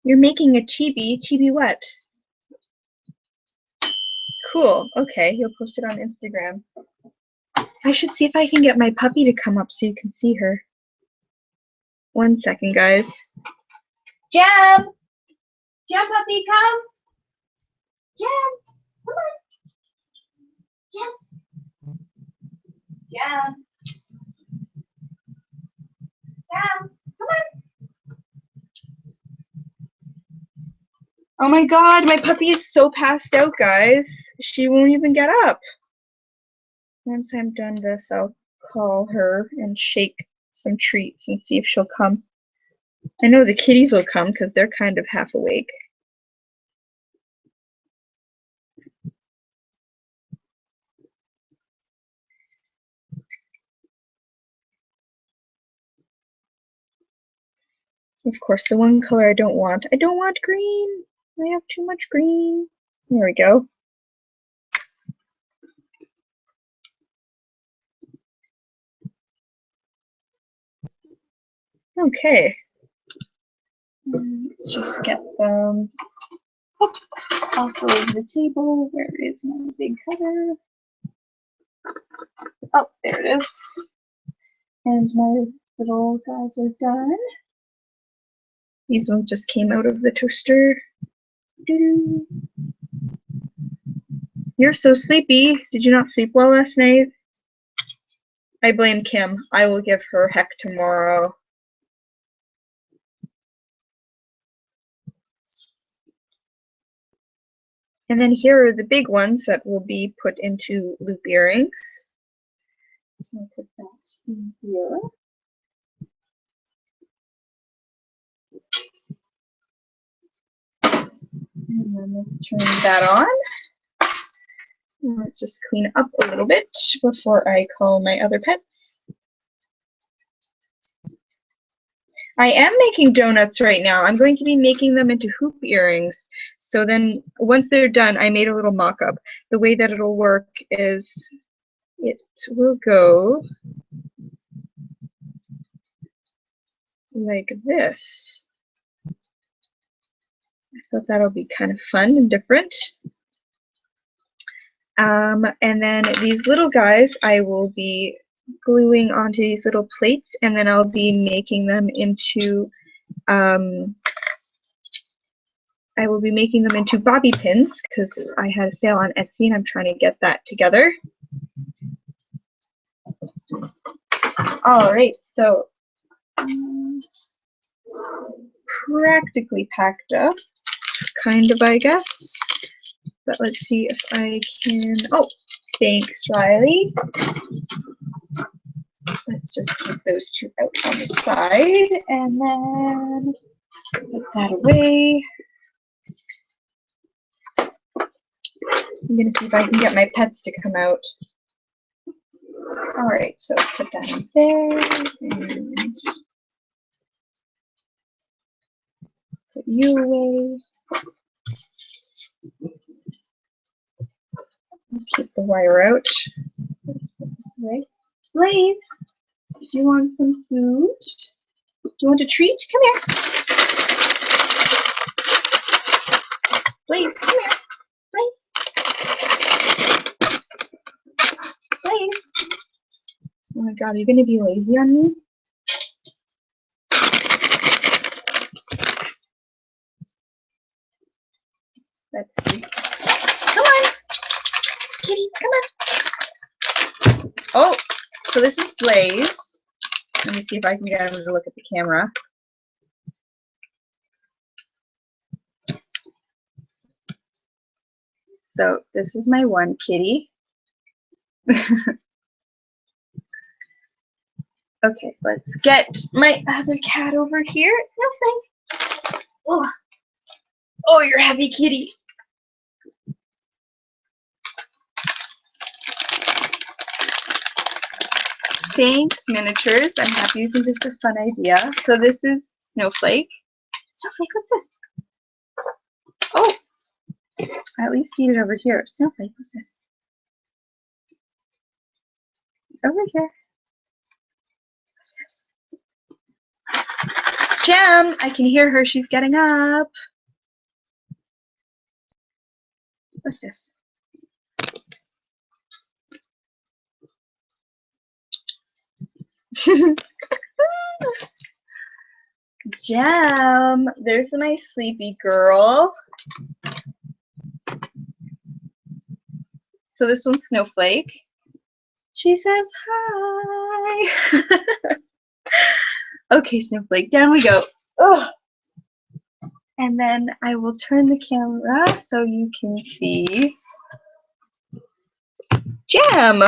You're making a chibi. Chibi what? Cool. Okay, you'll post it on Instagram. I should see if I can get my puppy to come up so you can see her. 1 second, guys. Jam! Jam, puppy, come! Jam! Come on! Jam! Jam! Jam! Come on! Oh my god, my puppy is so passed out, guys. She won't even get up. Once I'm done this, I'll call her and shake some treats and see if she'll come. I know the kitties will come because they're kind of half awake. Of course, the one color I don't want green. I have too much green. There we go. Okay. Let's just get them up off of the table. Where is my big cutter? Oh, there it is. And my little guys are done. These ones just came out of the toaster. Doo-doo. You're so sleepy. Did you not sleep well last night? I blame Kim. I will give her heck tomorrow. And then here are the big ones that will be put into loop earrings. So I'll put that in here. And then let's turn that on. And let's just clean up a little bit before I call my other pets. I am making donuts right now. I'm going to be making them into hoop earrings. So then once they're done, I made a little mock-up. The way that it'll work is it will go like this. I thought that'll be kind of fun and different. And then these little guys I will be gluing onto these little plates, and then I'll be making them into I will be making them into bobby pins because I had a sale on Etsy and I'm trying to get that together. Alright, so practically packed up, kind of, I guess. But let's see if I can, oh, thanks, Riley. Let's just keep those two out on the side and then put that away. I'm gonna see if I can get my pets to come out. All right, so put that in there and put you away. Keep the wire out. Let's put this away. Blaze, do you want some food? Do you want a treat? Come here. Blaze, come here. Blaze. Blaze. Oh my god, are you going to be lazy on me? Let's see. Come on. Kitties, come on. Oh, so this is Blaze. Let me see if I can get him to look at the camera. So this is my one kitty. Okay, let's get my other cat over here. Snowflake. Oh, oh, you're a heavy kitty. Thanks, miniatures. I'm happy you think this is a fun idea. So this is Snowflake. Snowflake, what's this? Oh, at least eat it over here. Snowflake, what's this? Over here. What's this? Gem, I can hear her. She's getting up. What's this? Gem, there's my sleepy girl. So this one's Snowflake. She says hi. Okay, Snowflake, down we go. Ugh. And then I will turn the camera so you can see Gem.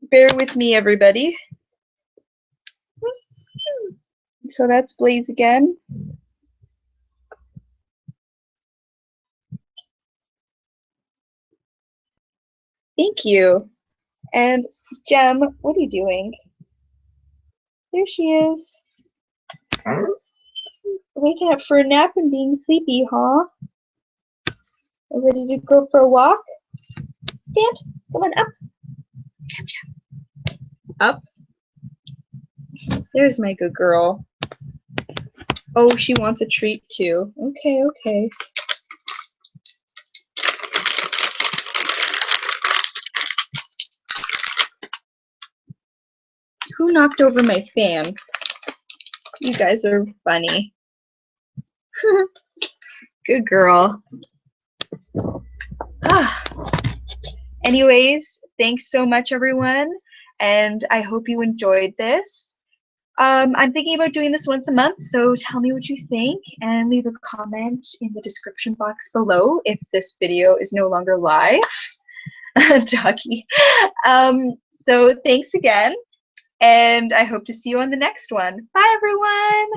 Bear with me, everybody. So that's Blaze again. Thank you. And Gem, what are you doing? There she is. Waking up for a nap and being sleepy, huh? Ready to go for a walk? Stand. Come on, up. Gem, Gem. Up. There's my good girl. Oh, she wants a treat too. Okay, okay. Who knocked over my fan? You guys are funny. Good girl. Anyways, thanks so much, everyone, and I hope you enjoyed this. I'm thinking about doing this once a month, so tell me what you think and leave a comment in the description box below if this video is no longer live. Doggy. So thanks again, and I hope to see you on the next one. Bye, everyone!